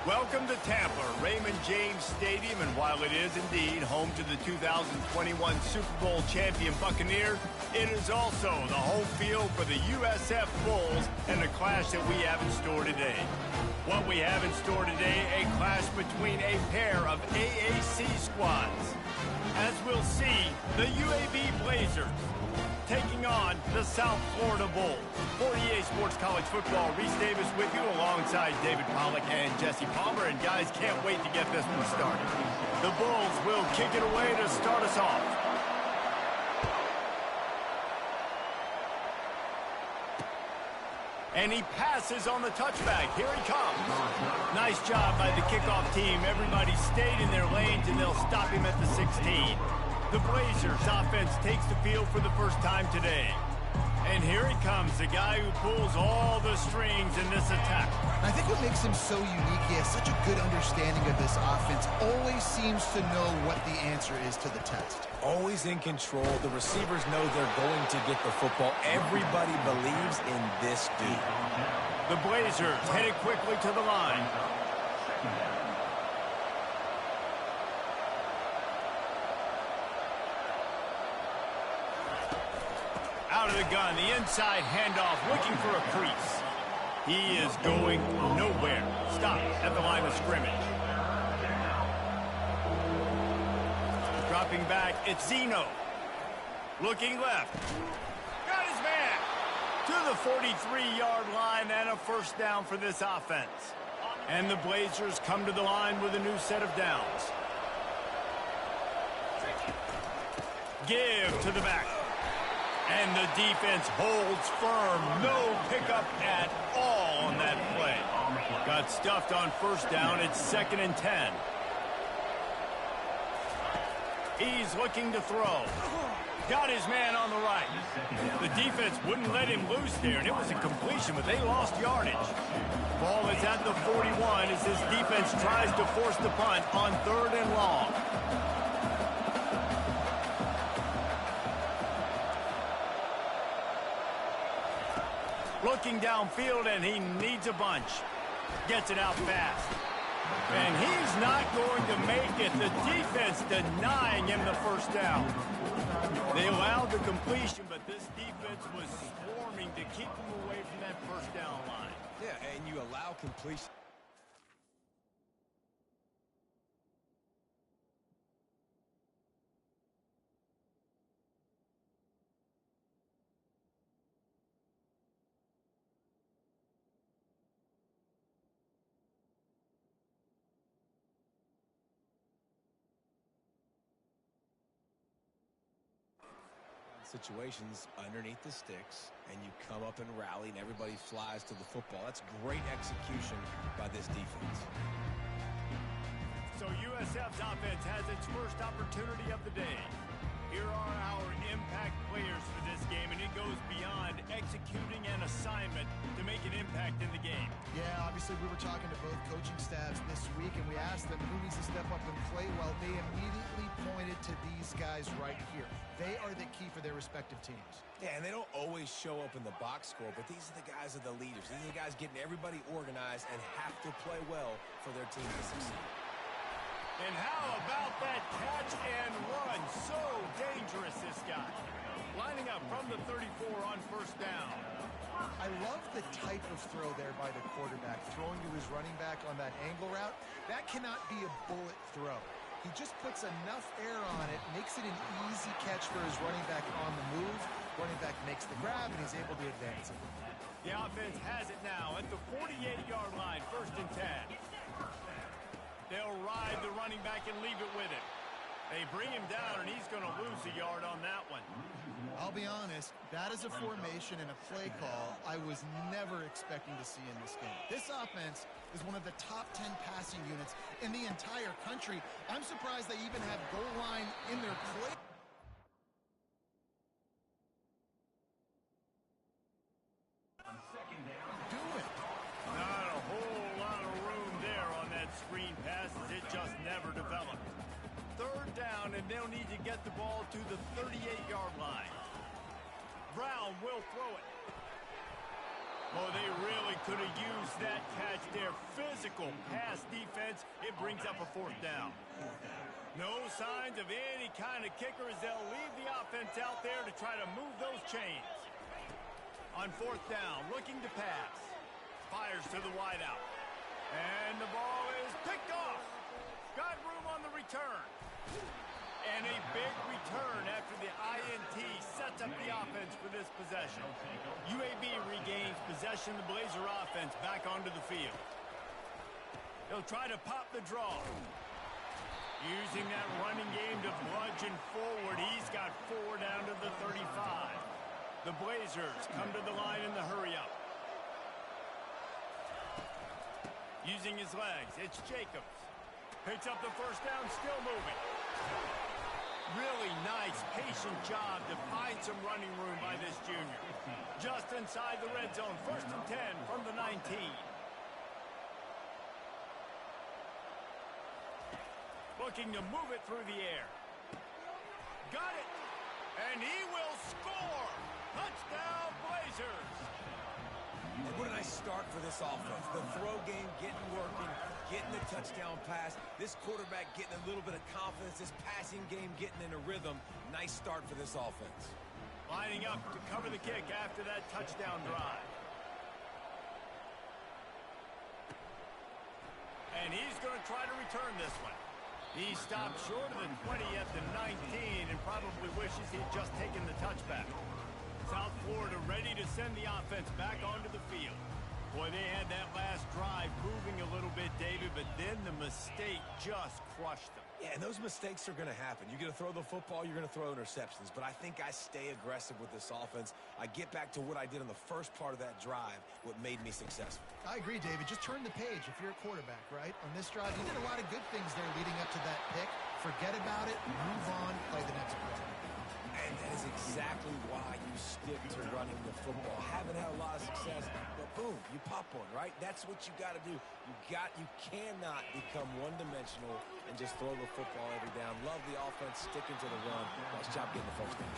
Welcome to Tampa, Raymond James Stadium, and while it is indeed home to the 2021 Super Bowl champion Buccaneers, it is also the home field for the USF Bulls and the clash that we have in store today. What we have in store today, a clash between a pair of AAC squads. As we'll see, the UAB Blazers taking on the South Florida Bulls. For EA Sports College Football, Reese Davis with you alongside David Pollack and Jesse Palmer. And guys, can't wait to get this one started. The Bulls will kick it away to start us off. And he passes on the touchback. Here he comes. Nice job by the kickoff team. Everybody stayed in their lanes, and they'll stop him at the 16. The Blazers offense takes the field for the first time today. And here he comes, the guy who pulls all the strings in this attack. I think what makes him so unique, he has such a good understanding of this offense. Always seems to know what the answer is to the test. Always in control. The receivers know they're going to get the football. Everybody believes in this dude. The Blazers headed quickly to the line. Out of the gun, the inside handoff, looking for a crease. He is going nowhere. Stop at the line of scrimmage. Dropping back, it's Zeno. Looking left. Got his man. To the 43-yard line and a first down for this offense. And the Blazers come to the line with a new set of downs. Give to the back. And the defense holds firm. No pickup at all on that play. Got stuffed on first down. It's 2nd and 10. He's looking to throw. Got his man on the right. The defense wouldn't let him loose there, and it was a completion, but they lost yardage. Ball is at the 41 as this defense tries to force the punt on 3rd and long. Looking downfield, and he needs a bunch. Gets it out fast. And he's not going to make it. The defense denying him the first down. They allowed the completion, but this defense was swarming to keep him away from that first down line. Yeah, and you allow completion. Situations underneath the sticks, and you come up and rally, and everybody flies to the football. That's great execution by this defense. So USF's offense has its first opportunity of the day. Here are our impact players for this game, and it goes beyond executing an assignment to make an impact in the game. Yeah, obviously we were talking to both coaching staffs this week, and we asked them who needs to step up and play well. They immediately pointed to these guys right here. They are the key for their respective teams. Yeah, and they don't always show up in the box score, but these are the guys that are the leaders. These are the guys getting everybody organized and have to play well for their team to succeed. And how about that catch and run? So dangerous, this guy. Lining up from the 34 on first down. I love the type of throw there by the quarterback, throwing to his running back on that angle route. That cannot be a bullet throw. He just puts enough air on it, makes it an easy catch for his running back on the move. Running back makes the grab, and he's able to advance it. The offense has it now at the 48-yard line, 1st and 10. They'll ride the running back and leave it with him. They bring him down, and he's going to lose a yard on that one. I'll be honest, that is a formation and a play call I was never expecting to see in this game. This offense is one of the top 10 passing units in the entire country. I'm surprised they even have goal line in their play. Do it. Not a whole lot of room there on that screen pass as it just never developed. 3rd down, and they'll need to get the ball to the 38-yard line. Brown will throw it. Oh, they really could have used that catch there. Physical pass defense. It brings up a fourth down. No signs of any kind of kicker as they'll leave the offense out there to try to move those chains. On fourth down, looking to pass. Fires to the wideout. And the ball is picked off. Got room on the return. And a big return after the INT sets up the offense for this possession. UAB regains possession of the Blazer offense back onto the field. They'll try to pop the draw. Using that running game to bludgeon forward. He's got 4 down to the 35. The Blazers come to the line in the hurry-up. Using his legs, it's Jacobs. Picks up the first down, still moving. Really nice, patient job to find some running room by this junior. Just inside the red zone, 1st and 10 from the 19. Looking to move it through the air. Got it. And he will score. Touchdown, Blazers. And what a nice start for this offense. The throw game getting working, getting the touchdown pass. This quarterback getting a little bit of confidence. This passing game getting in a rhythm. Nice start for this offense. Lining up to cover the kick after that touchdown drive. And he's going to try to return this one. He stopped short of the 20 at the 19 and probably wishes he'd just taken the touchback. South Florida ready to send the offense back onto the field. Boy, they had that last drive moving a little bit, David, but then the mistake just crushed them. Yeah, and those mistakes are going to happen. You're going to throw the football, you're going to throw interceptions. But I think I stay aggressive with this offense. I get back to what I did on the first part of that drive, what made me successful. I agree, David. Just turn the page if you're a quarterback, right? On this drive, you did a lot of good things there leading up to that pick. Forget about it, move on, play the next play. And that is exactly why you stick to running the football. Haven't had a lot of success, but boom, you pop one, right? That's what you got to do. You cannot become one-dimensional and just throw the football every down. Love the offense, sticking to the run. Nice job getting the first down.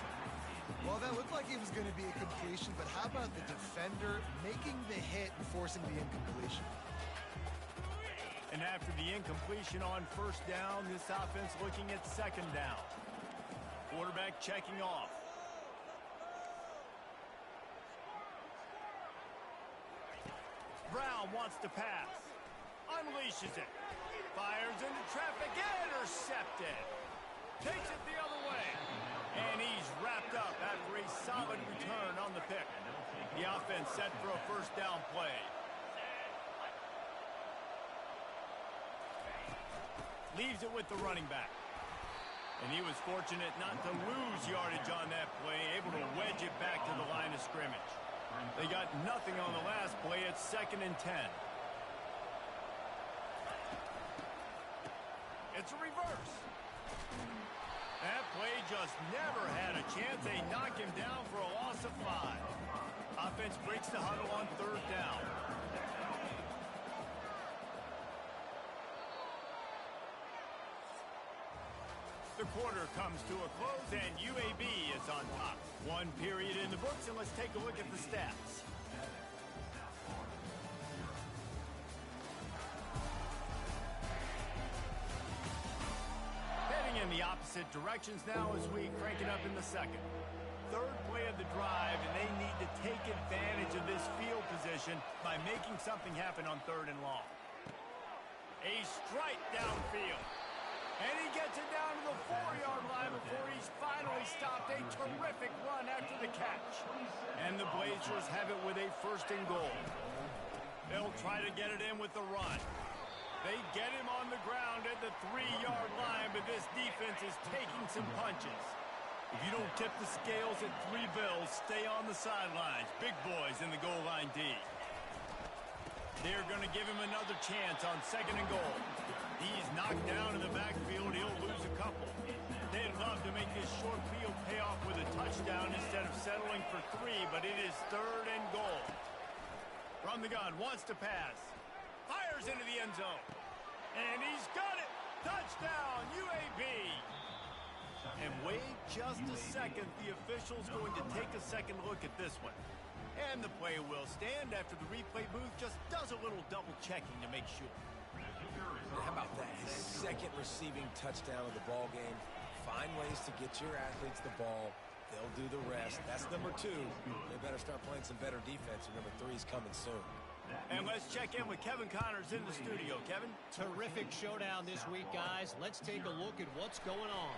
Well, that looked like it was going to be a completion, but how about the defender making the hit and forcing the incompletion? And after the incompletion on first down, this offense looking at second down. Quarterback checking off. Brown wants to pass. Unleashes it. Fires into traffic. Intercepted. Takes it the other way. And he's wrapped up after a solid return on the pick. The offense set for a first down play. Leaves it with the running back. And he was fortunate not to lose yardage on that play, able to wedge it back to the line of scrimmage. They got nothing on the last play. It's 2nd and 10. It's a reverse. That play just never had a chance. They knock him down for a loss of 5. Offense breaks the huddle on 3rd down. The quarter comes to a close, and UAB is on top. 1 period in the books, and let's take a look at the stats. Heading in the opposite directions now as we crank it up in the second. 3rd play of the drive, and they need to take advantage of this field position by making something happen on 3rd and long. A strike downfield. And he gets it down to the 4-yard line before he's finally stopped. A terrific run after the catch. And the Blazers have it with a 1st and goal. They'll try to get it in with the run. They get him on the ground at the 3-yard line, but this defense is taking some punches. If you don't tip the scales at 3 bills, stay on the sidelines. Big boys in the goal line D. They're going to give him another chance on 2nd and goal. He's knocked down in the backfield. He'll lose a couple. They'd love to make this short field pay off with a touchdown instead of settling for 3, but it is 3rd and goal. From the gun, wants to pass. Fires into the end zone. And he's got it. Touchdown, UAB. And wait just a second. The official's going to take a second look at this one. And the play will stand after the replay booth just does a little double checking to make sure. How about that? His second receiving touchdown of the ball game. Find ways to get your athletes the ball. They'll do the rest. That's number 2. They better start playing some better defense, and number 3 is coming soon. And let's check in with Kevin Connors in the studio. Kevin? Terrific showdown this week, guys. Let's take a look at what's going on.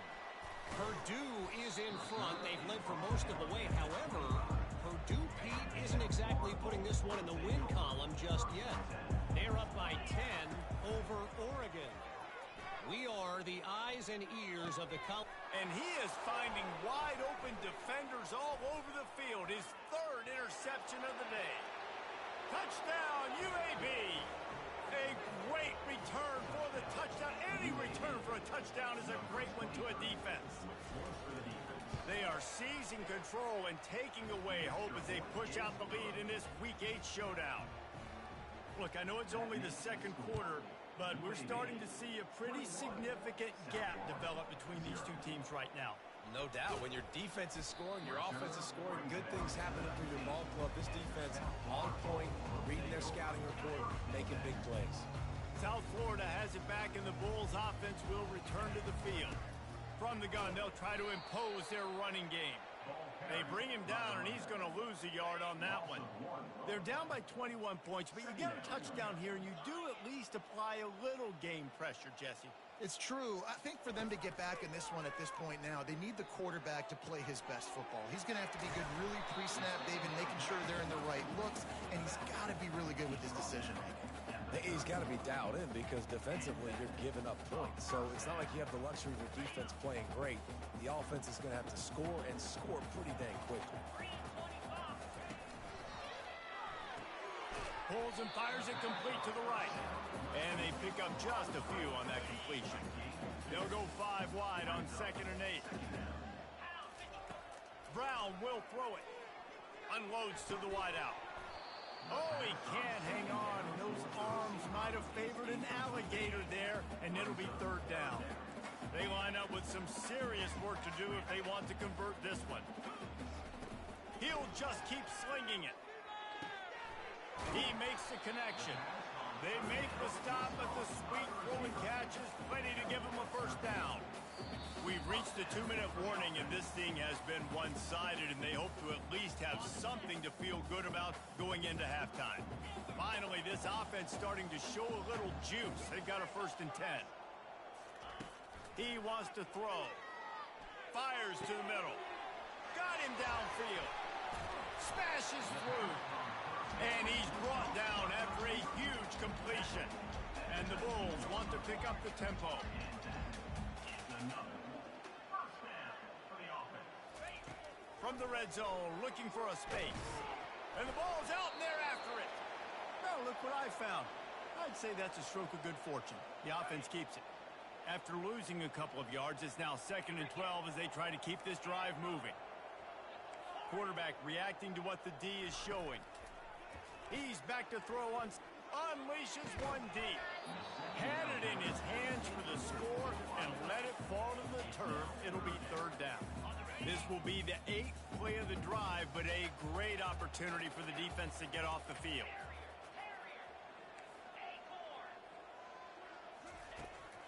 Purdue is in front. They've led for most of the way. However, Purdue, Pete, isn't exactly putting this one in the win column just yet. They're up by 10 over Oregon. We are the eyes and ears of the college. And he is finding wide-open defenders all over the field. His 3rd interception of the day. Touchdown, UAB. A great return for the touchdown. Any return for a touchdown is a great one to a defense. They are seizing control and taking away hope as they push out the lead in this Week 8 showdown. Look, I know it's only the second quarter, but we're starting to see a pretty significant gap develop between these two teams right now. No doubt. When your defense is scoring, your offense is scoring, good things happen for your ball club. This defense on point, reading their scouting report, making big plays. South Florida has it back, and the Bulls offense will return to the field. From the gun, they'll try to impose their running game. They bring him down, and he's going to lose a yard on that one. They're down by 21 points, but you get a touchdown here, and you do at least apply a little game pressure, Jesse. It's true. I think for them to get back in this one at this point now, they need the quarterback to play his best football. He's going to have to be good really pre-snap, David, making sure they're in the right looks, and he's got to be really good with his decision-making. He's got to be dialed in because defensively you're giving up points. So it's not like you have the luxury of your defense playing great. The offense is going to have to score and score pretty dang quickly. Pulls and fires it complete to the right. And they pick up just a few on that completion. They'll go 5 wide on 2nd and 8. Brown will throw it. Unloads to the wideout. Oh, he can't hang on. And those arms might have favored an alligator there, and it'll be 3rd down. They line up with some serious work to do if they want to convert this one. He'll just keep slinging it. He makes the connection. They make the stop, but the sweet throw and catch is plenty to give him a 1st down. We've reached the 2-minute warning, and this thing has been one-sided, and they hope to at least have something to feel good about going into halftime. Finally, this offense starting to show a little juice. They've got a 1st and 10. He wants to throw. Fires to the middle. Got him downfield. Smashes through. And he's brought down after a huge completion. And the Bulls want to pick up the tempo. From the red zone, looking for a space. And the ball's out, and they're after it. Well, look what I found. I'd say that's a stroke of good fortune. The offense keeps it. After losing a couple of yards, it's now 2nd and 12 as they try to keep this drive moving. Quarterback reacting to what the D is showing. He's back to throw on. Unleashes one deep. Had it in his hands for the score and let it fall to the turf. It'll be 3rd down. This will be the 8th play of the drive, but a great opportunity for the defense to get off the field.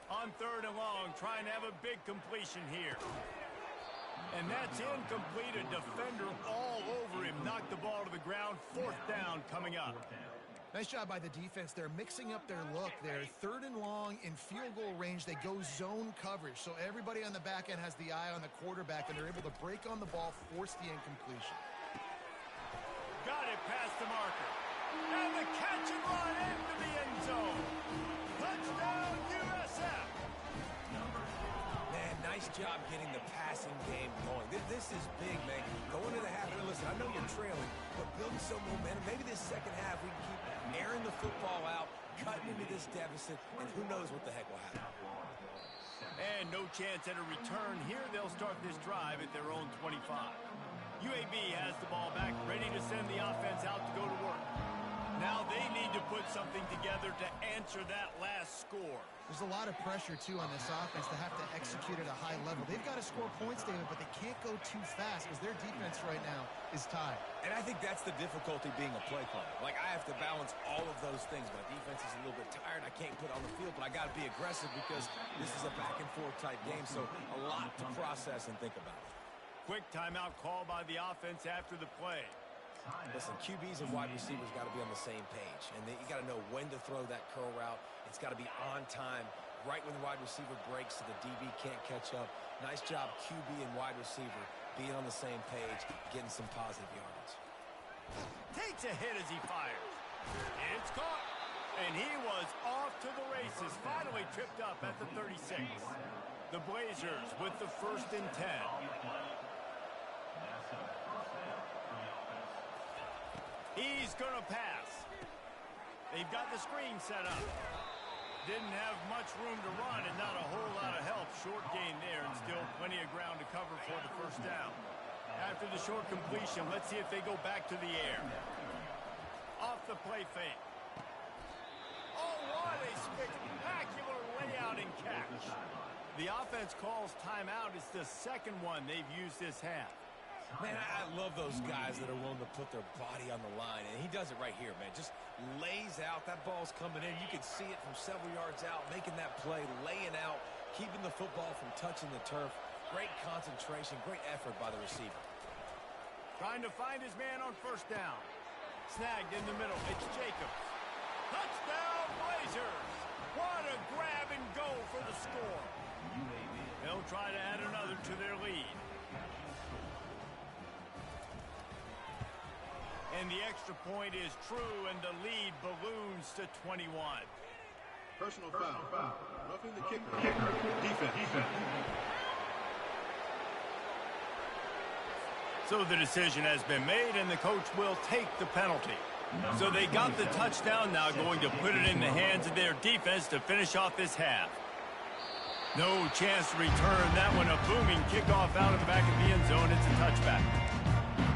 On 3rd and long, trying to have a big completion here. And that's incomplete. A defender all over him. Knocked the ball to the ground. 4th down coming up. Nice job by the defense. They're mixing up their look. They're 3rd and long in field goal range. They go zone coverage. So everybody on the back end has the eye on the quarterback, and they're able to break on the ball, force the incompletion. Got it past the marker. And the catch and run into the end zone. Touchdown, USF. Man, nice job getting the passing game going. This is big, man. Going into the half, listen, I know you're trailing, but building some momentum. Maybe this second half we can keep airing the football out, cutting into this deficit, and who knows what the heck will happen. And no chance at a return. Here they'll start this drive at their own 25. UAB has the ball back, ready to send the offense out to go to work. Now they need to put something together to answer that last score. There's a lot of pressure, too, on this offense to have to execute at a high level. They've got to score points, David, but they can't go too fast because their defense right now is tied. And I think that's the difficulty being a play caller. Like, I have to balance all of those things. My defense is a little bit tired. I can't put it on the field, but I got to be aggressive because this is a back-and-forth type game, so a lot to process and think about. Quick timeout call by the offense after the play. Listen, QBs and wide receivers got to be on the same page, and you got to know when to throw that curl route. It's got to be on time, right when the wide receiver breaks so the DB can't catch up. Nice job, QB and wide receiver, being on the same page, getting some positive yardage. Takes a hit as he fires. It's caught, and he was off to the races, finally tripped up at the 36. The Blazers with the 1st and 10. He's going to pass. They've got the screen set up. Didn't have much room to run and not a whole lot of help. Short gain there and still plenty of ground to cover for the 1st down. After the short completion, let's see if they go back to the air. Off the play fake. Oh, what a spectacular layout and catch. The offense calls timeout. It's the 2nd one they've used this half. Man, I love those guys that are willing to put their body on the line, and he does it right here, man. Just lays out. That ball's coming in. You can see it from several yards out, making that play, laying out, keeping the football from touching the turf. Great concentration, great effort by the receiver. Trying to find his man on 1st down. Snagged in the middle. It's Jacobs. Touchdown, Blazers! What a grab and go for the score. They'll try to add another to their lead. And the extra point is true, and the lead balloons to 21. Personal foul. Roughing the kicker. Defense. So the decision has been made, and the coach will take the penalty. So they got the touchdown, now going to put it in the hands of their defense to finish off this half. No chance to return that one. A booming kickoff out of the back of the end zone. It's a touchback.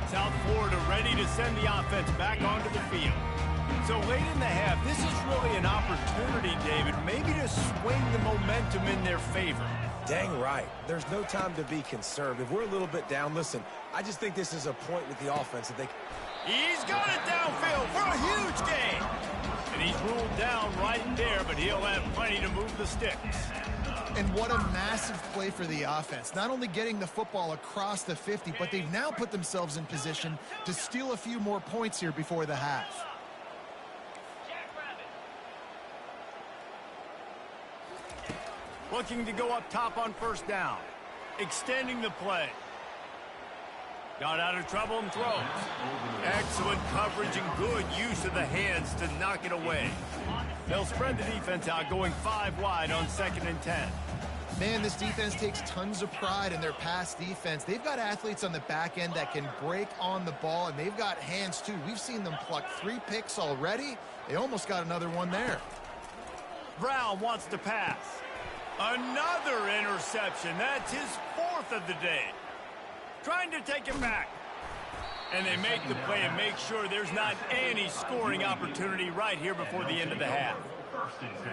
South Florida ready to send the offense back onto the field. So late in the half, this is really an opportunity, David, maybe to swing the momentum in their favor. Dang right. There's no time to be conservative. We're a little bit down. Listen, I just think this is a point with the offense that they... He's got it downfield for a huge gain. And he's ruled down right there, but he'll have plenty to move the sticks. And what a massive play for the offense. Not only getting the football across the 50, but they've now put themselves in position to steal a few more points here before the half. Looking to go up top on 1st down. Extending the play. Got out of trouble and throws. Excellent coverage and good use of the hands to knock it away. They'll spread the defense out, going 5 wide on 2nd and 10. Man, this defense takes tons of pride in their pass defense. They've got athletes on the back end that can break on the ball, and they've got hands, too. We've seen them pluck 3 picks already. They almost got another one there. Brown wants to pass. Another interception. That's his 4th of the day. Trying to take it back. And they make the play and make sure there's not any scoring opportunity right here before the end of the half.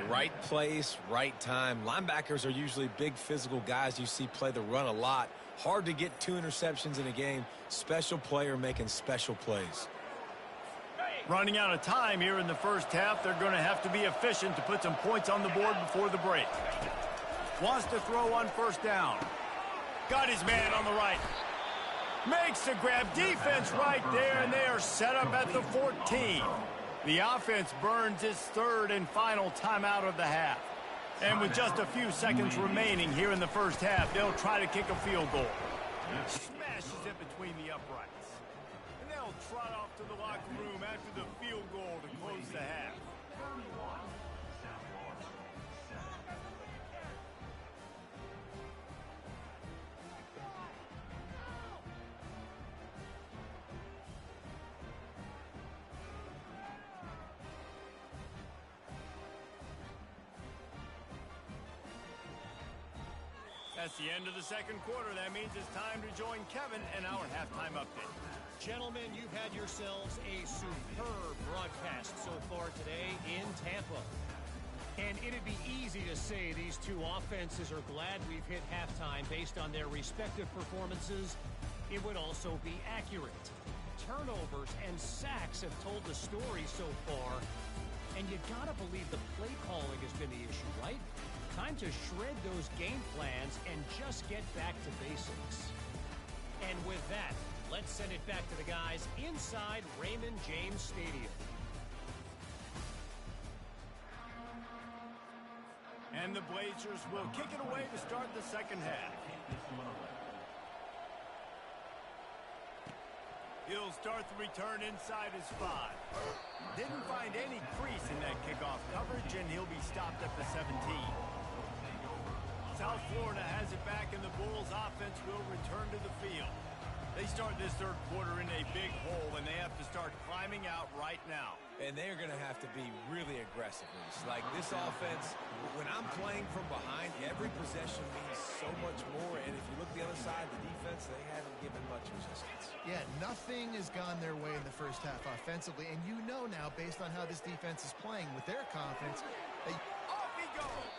Right place, right time. Linebackers are usually big physical guys you see play the run a lot. Hard to get 2 interceptions in a game. Special player making special plays. Running out of time here in the 1st half. They're going to have to be efficient to put some points on the board before the break. Wants to throw on 1st down. Got his man on the right. Makes the grab. Defense right there, and they are set up at the 14. The offense burns its 3rd and final timeout of the half. And with just a few seconds remaining here in the 1st half, they'll try to kick a field goal. Smashes it between the uprights. And they'll trot off to the locker room after the field goal to close the half. That's the end of the 2nd quarter. That means it's time to join Kevin and our halftime update. Gentlemen, you've had yourselves a superb broadcast so far today in Tampa. And it'd be easy to say these two offenses are glad we've hit halftime based on their respective performances. It would also be accurate. Turnovers and sacks have told the story so far. And you gotta believe the play calling has been the issue, right? Time to shred those game plans and just get back to basics. And with that, let's send it back to the guys inside Raymond James Stadium. And the Blazers will kick it away to start the second half. He'll start the return inside his 5. Didn't find any crease in that kickoff coverage, and he'll be stopped at the 17. South Florida has it back, and the Bulls offense will return to the field. They start this third quarter in a big hole, and they have to start climbing out right now. And they're going to have to be really aggressive. Like this offense, when I'm playing from behind, every possession means so much more. And if you look the other side, the defense, they haven't given much resistance. Yeah, nothing has gone their way in the first half offensively. And you know now, based on how this defense is playing with their confidence, off he goes!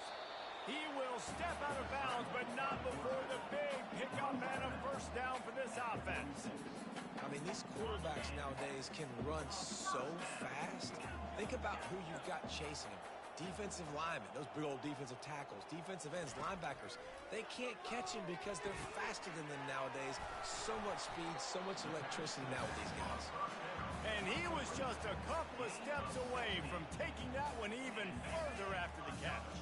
He will step out of bounds, but not before the big pickup and a first down for this offense. I mean, these quarterbacks nowadays can run so fast. Think about who you've got chasing them. Defensive linemen, those big old defensive tackles, defensive ends, linebackers. They can't catch him because they're faster than them nowadays. So much speed, so much electricity now with these guys. And he was just a couple of steps away from taking that one even further after the catch.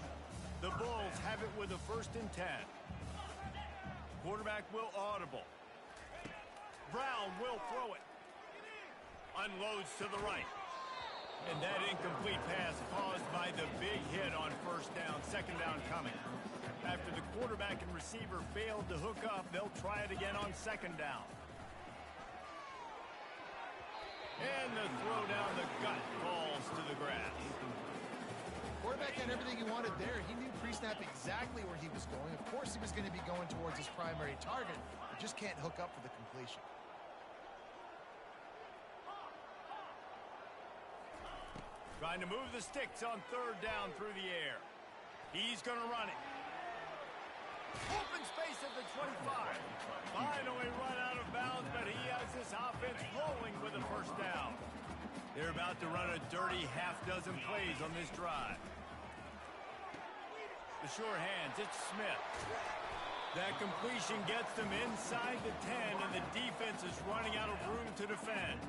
The Bulls have it with a 1st and 10. Quarterback will audible. Brown will throw it. Unloads to the right. And that incomplete pass caused by the big hit on first down, second down coming. After the quarterback and receiver failed to hook up, they'll try it again on second down. And the throw down the gut falls to the grass. Quarterback had everything he wanted there. He knew pre-snap exactly where he was going. Of course he was going to be going towards his primary target, but just can't hook up for the completion. Trying to move the sticks on third down through the air. He's going to run it. Open space at the 25. Finally run out of bounds, but he has this offense rolling with a first down. They're about to run a dirty half-dozen plays on this drive. The sure hands, it's Smith. That completion gets them inside the 10, and the defense is running out of room to defend.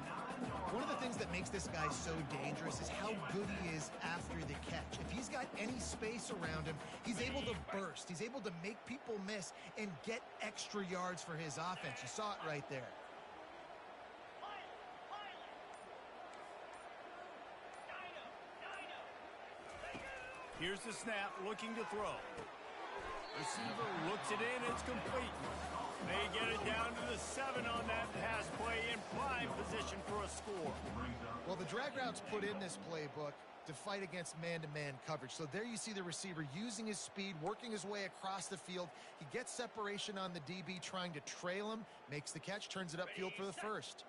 One of the things that makes this guy so dangerous is how good he is after the catch. If he's got any space around him, he's able to burst. He's able to make people miss and get extra yards for his offense. You saw it right there. Here's the snap, looking to throw. Receiver looks it in, it's complete. They get it down to the 7 on that pass play in prime position for a score. Well, the drag routes put in this playbook to fight against man-to-man coverage. So there you see the receiver using his speed, working his way across the field. He gets separation on the DB, trying to trail him, makes the catch, turns it upfield for the first.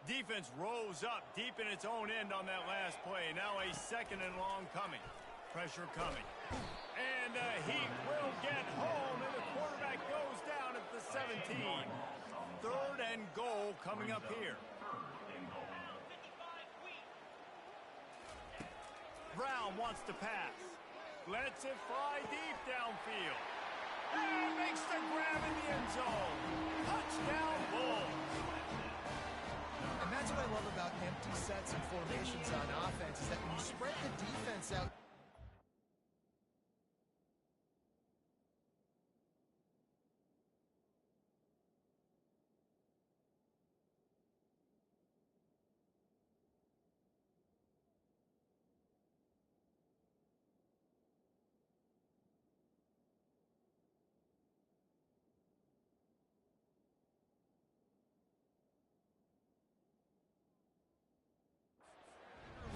Defense rose up deep in its own end on that last play. Now a 2nd and long coming. Pressure coming. And he will get home, and the quarterback goes down at the 17. 3rd and goal coming up here. Brown wants to pass. Lets it fly deep downfield. And makes the grab in the end zone. Touchdown, Bulls. And that's what I love about empty sets and formations on offense, is that when you spread the defense out,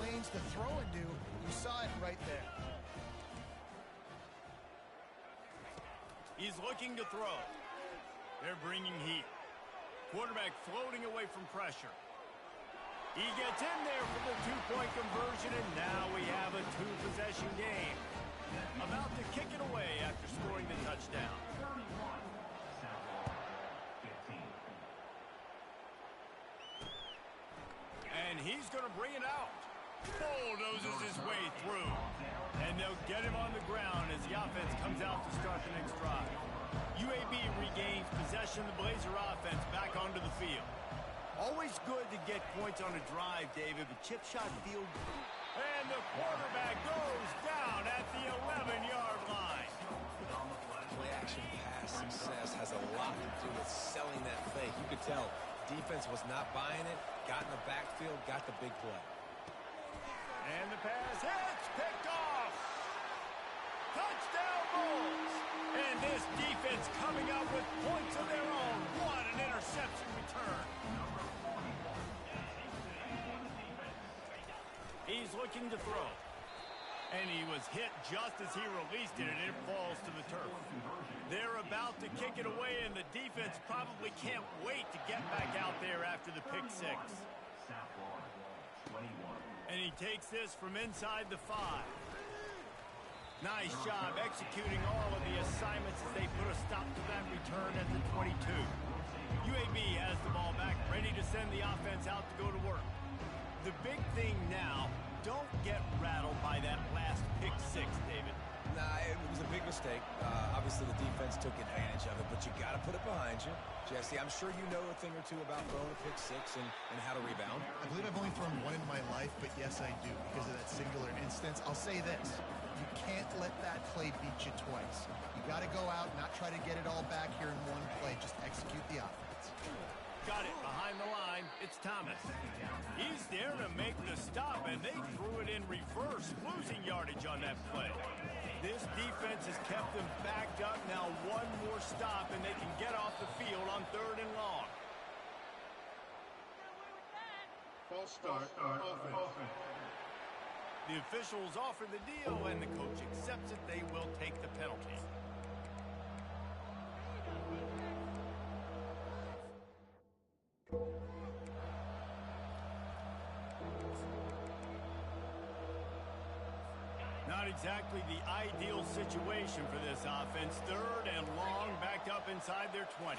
lanes to throw into, you saw it right there. He's looking to throw. They're bringing heat. Quarterback floating away from pressure. He gets in there for the two-point conversion, and now we have a two-possession game. About to kick it away after scoring the touchdown. 31. South Florida, 15. And he's going to bring it out. Bulldozes his way through. And they'll get him on the ground as the offense comes out to start the next drive. UAB regains possession of the Blazer offense back onto the field. Always good to get points on a drive, David, but chip shot field. And the quarterback goes down at the 11-yard line. Play-action pass success has a lot to do with selling that fake. You could tell defense was not buying it, got in the backfield, got the big play. And the pass hits, picked off. Touchdown Bulls. And this defense coming up with points of their own. What an interception return. He's looking to throw. And he was hit just as he released it, and it falls to the turf. They're about to kick it away, and the defense probably can't wait to get back out there after the pick six. South Florida, 21. And he takes this from inside the 5. Nice job executing all of the assignments as they put a stop to that return at the 22. UAB has the ball back, ready to send the offense out to go to work. The big thing now, don't get rattled by that last pick six, David. Nah, it was a big mistake. Obviously, the defense took advantage of it, but you got to put it behind you. Jesse, I'm sure you know a thing or two about throwing a pick six and how to rebound. I believe I've only thrown one in my life, but yes, I do, because of that singular instance. I'll say this. You can't let that play beat you twice. You got to go out, not try to get it all back here in one play. Just execute the offense. Got it behind the line. It's Thomas. He's there to make the stop, and they threw it in reverse, losing yardage on that play. This defense has kept them backed up. Now one more stop, and they can get off the field on 3rd and long. False start. Offense. The officials offer the deal, and the coach accepts it. They will take the penalty. Not exactly the ideal situation for this offense. 3rd and long, backed up inside their 20.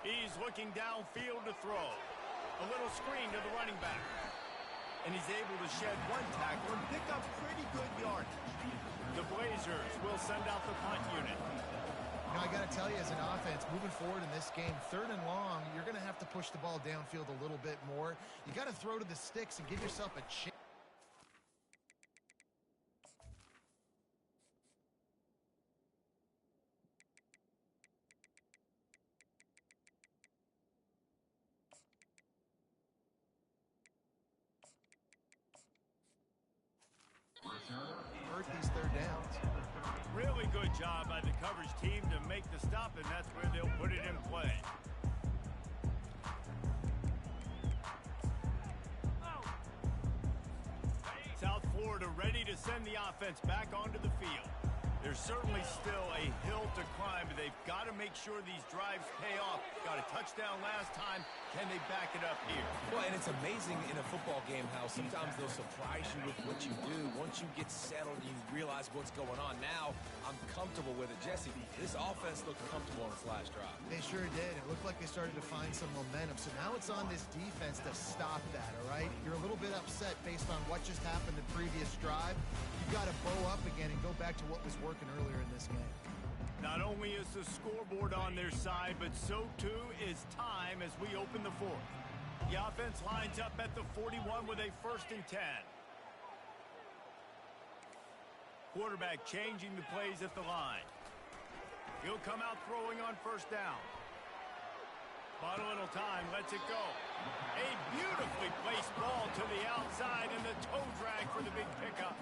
He's looking downfield to throw. A little screen to the running back. And he's able to shed one tackle and pick up pretty good yardage. The Blazers will send out the punt unit. You know, I got to tell you, as an offense, moving forward in this game, 3rd and long, you're going to have to push the ball downfield a little bit more. You got to throw to the sticks and give yourself a chance. Hurt these 3rd downs. Really good job by the coverage team to make the stop, and that's where they'll put it in play. South Florida ready to send the offense back onto the field. There's certainly still a hill to climb, but they've got to make sure these drives pay off. Got a touchdown last time. Can they back it up here? Well, and it's amazing in a football game how sometimes they'll surprise you with what you do. Once you get settled, you realize what's going on. Now, I'm comfortable with it. Jesse, this offense looked comfortable on its last drive. They sure did. It looked like they started to find some momentum. So now it's on this defense to stop that, all right? You're a little bit upset based on what just happened the previous drive. You've got to bow up again and go back to what was working earlier in this game. Not only is the scoreboard on their side, but so too is time as we open the 4th. The offense lines up at the 41 with a 1st and 10. Quarterback changing the plays at the line. He'll come out throwing on 1st down. Bought a little time, lets it go. A beautifully placed ball to the outside, and the toe drag for the big pickup.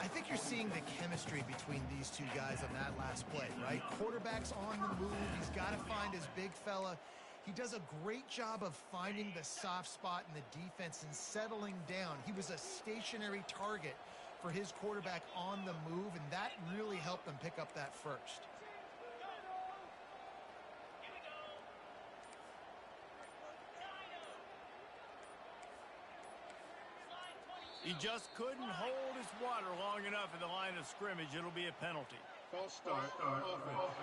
I think you're seeing the chemistry between these two guys on that last play, right? Quarterback's on the move. He's got to find his big fella. He does a great job of finding the soft spot in the defense and settling down. He was a stationary target for his quarterback on the move, and that really helped them pick up that 1st. He just couldn't hold his water long enough at the line of scrimmage. It'll be a penalty. False start, offense.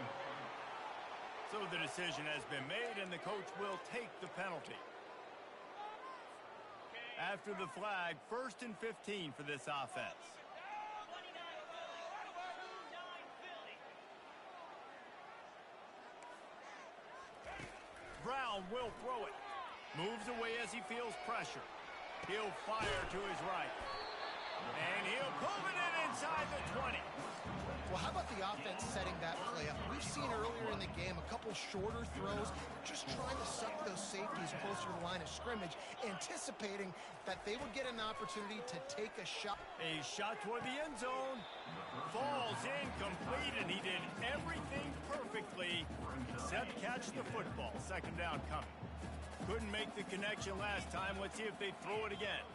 So the decision has been made, and the coach will take the penalty. After the flag, 1st and 15 for this offense. Brown will throw it. Moves away as he feels pressure. He'll fire to his right. And he'll pull it in inside the 20. Well, how about the offense setting that play up? We've seen earlier in the game a couple shorter throws, just trying to suck those safeties closer to the line of scrimmage, anticipating that they would get an opportunity to take a shot. A shot toward the end zone. Falls incomplete, and he did everything perfectly except catch the football. 2nd down coming. Couldn't make the connection last time. Let's see if they throw it again.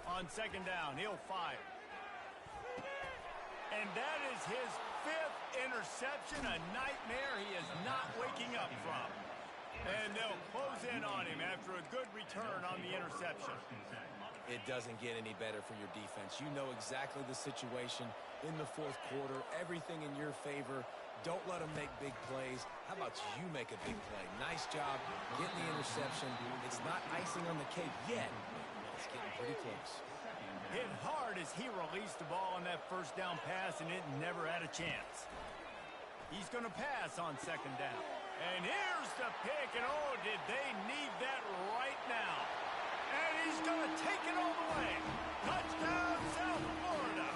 On 2nd down, he'll fire. And that is his 5th interception, a nightmare he is not waking up from. And they'll close in on him after a good return on the interception. It doesn't get any better for your defense. You know exactly the situation in the 4th quarter, everything in your favor. Don't let them make big plays. How about you make a big play? Nice job getting the interception. It's not icing on the cake yet. It's getting pretty close. Hit hard as he released the ball on that 1st down pass, and it never had a chance. He's going to pass on 2nd down. And here's the pick, and oh, did they need that right now. And he's going to take it all the way. Touchdown, South Florida.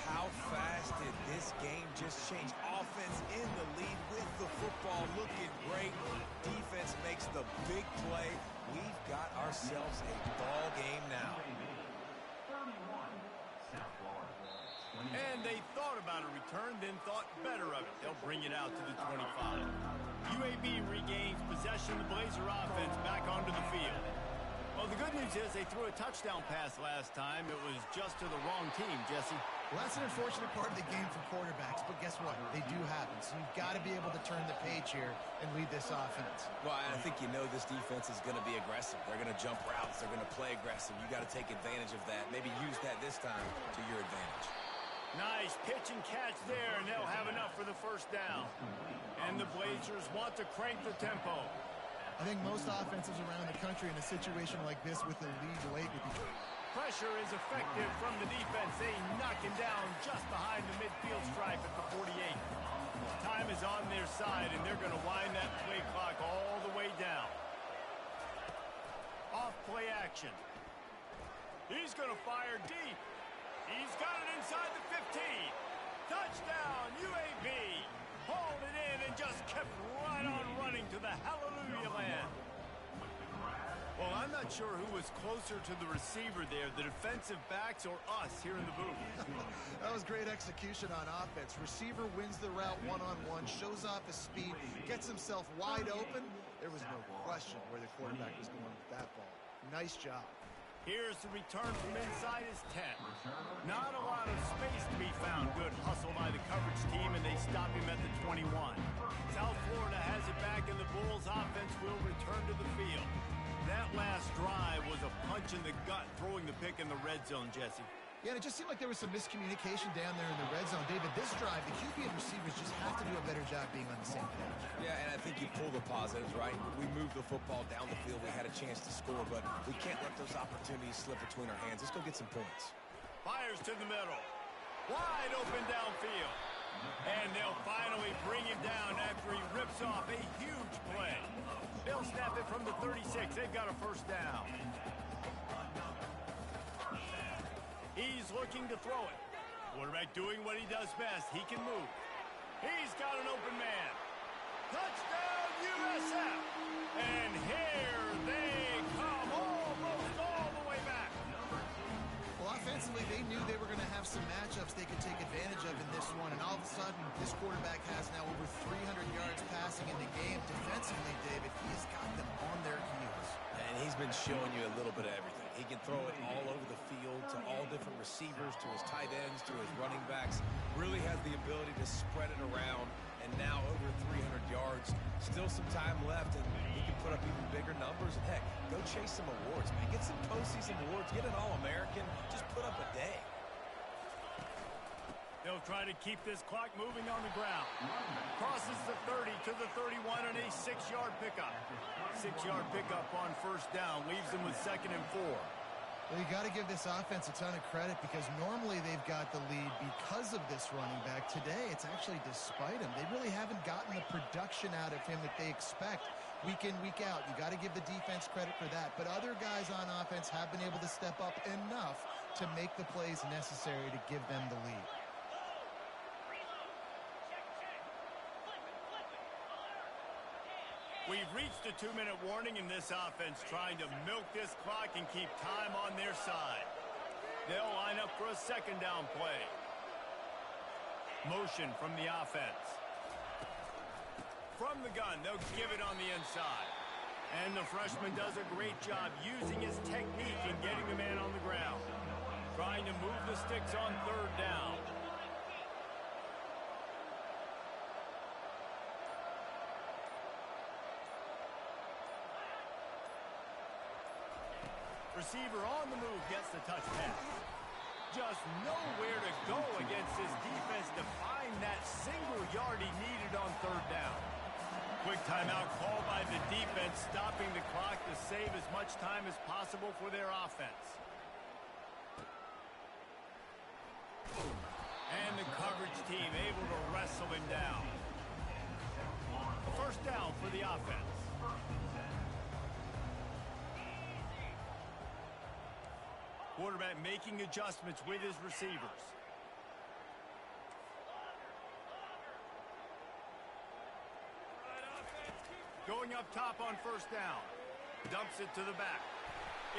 How fast did this game just change? Offense in the lead with the football, looking great. Defense makes the big play. We've got ourselves a ball game now. 31, South Florida. And they thought about a return, then thought better of it. They'll bring it out to the 25. UAB regains possession of the Blazer offense back onto the field. Well, the good news is they threw a touchdown pass last time. It was just to the wrong team, Jesse. Well, that's an unfortunate part of the game for quarterbacks, but guess what? They do happen. So you've got to be able to turn the page here and lead this offense. Well, I think you know this defense is going to be aggressive. They're going to jump routes. They're going to play aggressive. You got to take advantage of that. Maybe use that this time to your advantage. Nice pitch and catch there, and they'll have enough for the 1st down. And the Blazers want to crank the tempo. I think most offenses around the country in a situation like this with a lead late would be... Pressure is effective from the defense. They knock him down just behind the midfield stripe at the 48. Time is on their side, and they're going to wind that play clock all the way down. Off play action. He's going to fire deep. He's got it inside the 15. Touchdown, UAB. Hauled it in and just kept right on running to the hallelujah land. Well, I'm not sure who was closer to the receiver there, the defensive backs or us here in the booth. That was great execution on offense. Receiver wins the route one-on-one, shows off his speed, gets himself wide open. There was no question where the quarterback was going with that ball. Nice job. Here's the return from inside his 10. Not a lot of space to be found. Good hustle by the coverage team, and they stop him at the 21. South Florida has it back, and the Bulls offense will return to the field. That last drive was a punch in the gut, throwing the pick in the red zone, Jesse. Yeah, and it just seemed like there was some miscommunication down there in the red zone. David, this drive, the QB and receivers just have to do a better job being on the same page. Yeah, and I think you pull the positives, right? We moved the football down the field. We had a chance to score, but we can't let those opportunities slip between our hands. Let's go get some points. Fires to the middle. Wide open downfield. And they'll finally bring him down after he rips off a huge play. They'll snap it from the 36. They've got a 1st down. He's looking to throw it. Quarterback doing what he does best. He can move. He's got an open man. Touchdown, USF! And here they come, almost all the way back. Well, offensively, they knew they were going to have some matchups they could take advantage of in this one, and all of a sudden, this quarterback has now over 300 yards passing in the game. Defensively, David, he has got them on their heels. And he's been showing you a little bit of everything. He can throw it all over the field to all different receivers, to his tight ends, to his running backs. Really has the ability to spread it around, and now over 300 yards. Still some time left, and he can put up even bigger numbers. And heck, go go chase some awards, man. Get some postseason awards. Get an All-American. Just put up a day. They'll try to keep this clock moving on the ground. Crosses the 30 to the 31 and a 6-yard pickup. 6-yard pickup on first down leaves them with 2nd and 4. Well, you got to give this offense a ton of credit because normally they've got the lead because of this running back. Today, it's actually despite him. They really haven't gotten the production out of him that they expect week in, week out. You got to give the defense credit for that. But other guys on offense have been able to step up enough to make the plays necessary to give them the lead. We've reached a 2-minute warning in this offense, trying to milk this clock and keep time on their side. They'll line up for a 2nd down play. Motion from the offense. From the gun, they'll give it on the inside. And the freshman does a great job using his technique and getting the man on the ground. Trying to move the sticks on 3rd down. Receiver on the move gets the touch pass. Just nowhere to go against his defense to find that single yard he needed on 3rd down. Quick timeout called by the defense, stopping the clock to save as much time as possible for their offense. And the coverage team able to wrestle him down. 1st down for the offense. Quarterback making adjustments with his receivers. Going up top on 1st down. Dumps it to the back.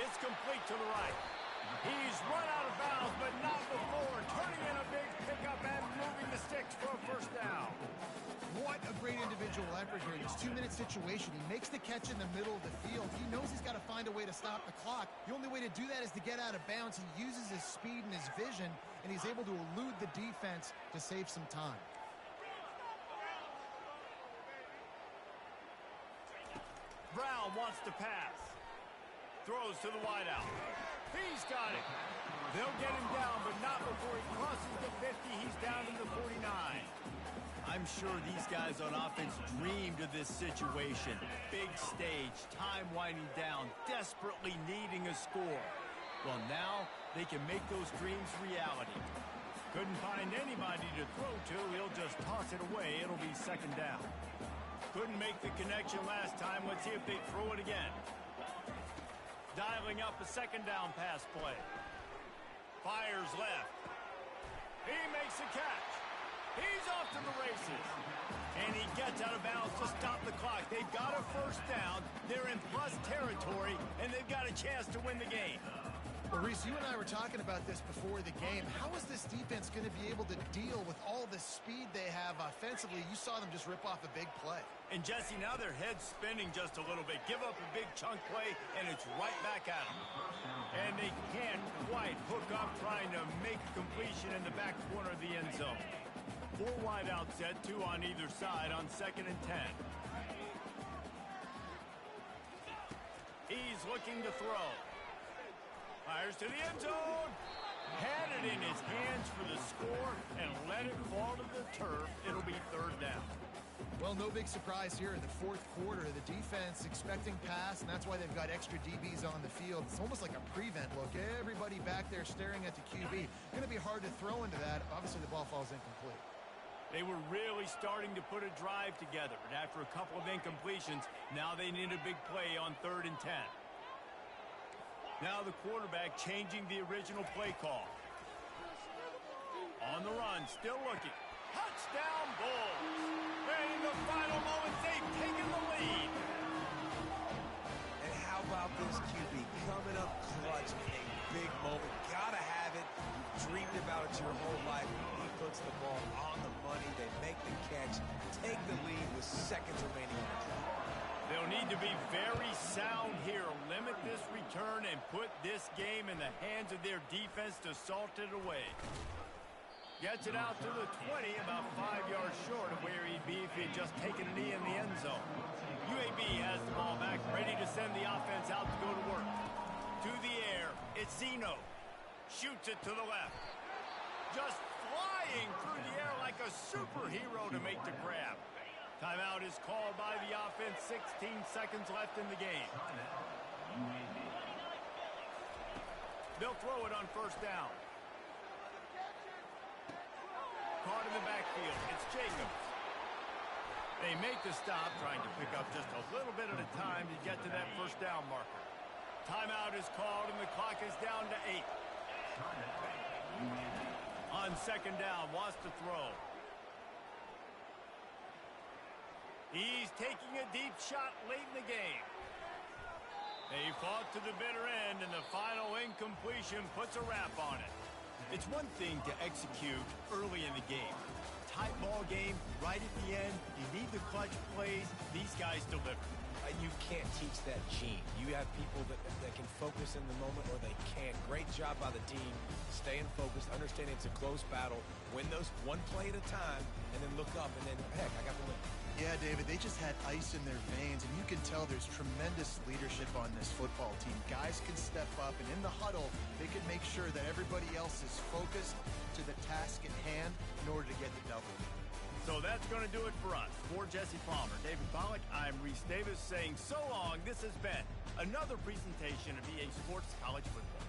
It's complete to the right. He's run out of bounds, but not before. Turning in a big pickup and moving the sticks for a 1st down. What a great individual effort here in this 2-minute situation. He makes the catch in the middle of the field. He knows he's got to find a way to stop the clock. The only way to do that is to get out of bounds. He uses his speed and his vision, and he's able to elude the defense to save some time. Brown wants to pass. Throws to the wideout. He's got it. They'll get him down, but not before he crosses the 50. He's down to the 49. I'm sure these guys on offense dreamed of this situation. Big stage, time winding down, desperately needing a score. Well, now they can make those dreams reality. Couldn't find anybody to throw to. He'll just toss it away. It'll be 2nd down. Couldn't make the connection last time. Let's see if they throw it again. Dialing up a 2nd down pass play. Fires left. He makes a catch. He's off to the races. And he gets out of bounds to stop the clock. They've got a 1st down. They're in plus territory, and they've got a chance to win the game. Well, Reese, you and I were talking about this before the game. How is this defense going to be able to deal with all the speed they have offensively? You saw them just rip off a big play. And, Jesse, now their head's spinning just a little bit. Give up a big chunk play, and it's right back at them. And they can't quite hook up trying to make a completion in the back corner of the end zone. 4 wide out set, 2 on either side on 2nd and 10. He's looking to throw. Fires to the end zone. Had it in his hands for the score and let it fall to the turf. It'll be 3rd down. Well, no big surprise here in the 4th quarter. The defense expecting pass, and that's why they've got extra DBs on the field. It's almost like a prevent look. Everybody back there staring at the QB. Going to be hard to throw into that. Obviously, the ball falls incomplete. They were really starting to put a drive together, and after a couple of incompletions, now they need a big play on 3rd and 10. Now the quarterback changing the original play call. On the run, still looking. Touchdown Bulls! And in the final moments, they've taken the lead. And how about this QB coming up clutch in a big moment? Gotta have it. You've dreamed about it your whole life. He puts the ball on the money. They make the catch, take the lead with seconds remaining on the clock. They'll need to be very sound here, limit this return, and put this game in the hands of their defense to salt it away. Gets it out to the 20, about 5 yards short of where he'd be if he had just taken a knee in the end zone. UAB has the ball back, ready to send the offense out to go to It's Zeno. Shoots it to the left. Just flying through the air like a superhero to make the grab. Timeout is called by the offense. 16 seconds left in the game. They'll throw it on first down. Caught in the backfield. It's Jacobs. They make the stop, trying to pick up just a little bit at a time to get to that first down marker. Timeout is called, and the clock is down to 8. On second down, wants to throw. He's taking a deep shot late in the game. They fought to the bitter end, and the final incompletion puts a wrap on it. It's one thing to execute early in the game. Tight ball game, right at the end, you need the clutch plays. These guys deliver. And you can't teach that gene. You have people that can focus in the moment or they can't. Great job by the team, staying focused, understanding it's a close battle, win those one play at a time, and then look up, and then, heck, I got the win. Yeah, David, they just had ice in their veins, and you can tell there's tremendous leadership on this football team. Guys can step up, and in the huddle, they can make sure that everybody else is focused to the task at hand in order to get the W. So that's going to do it for us. For Jesse Palmer, David Pollack, I'm Reese Davis saying so long. This has been another presentation of EA Sports College Football.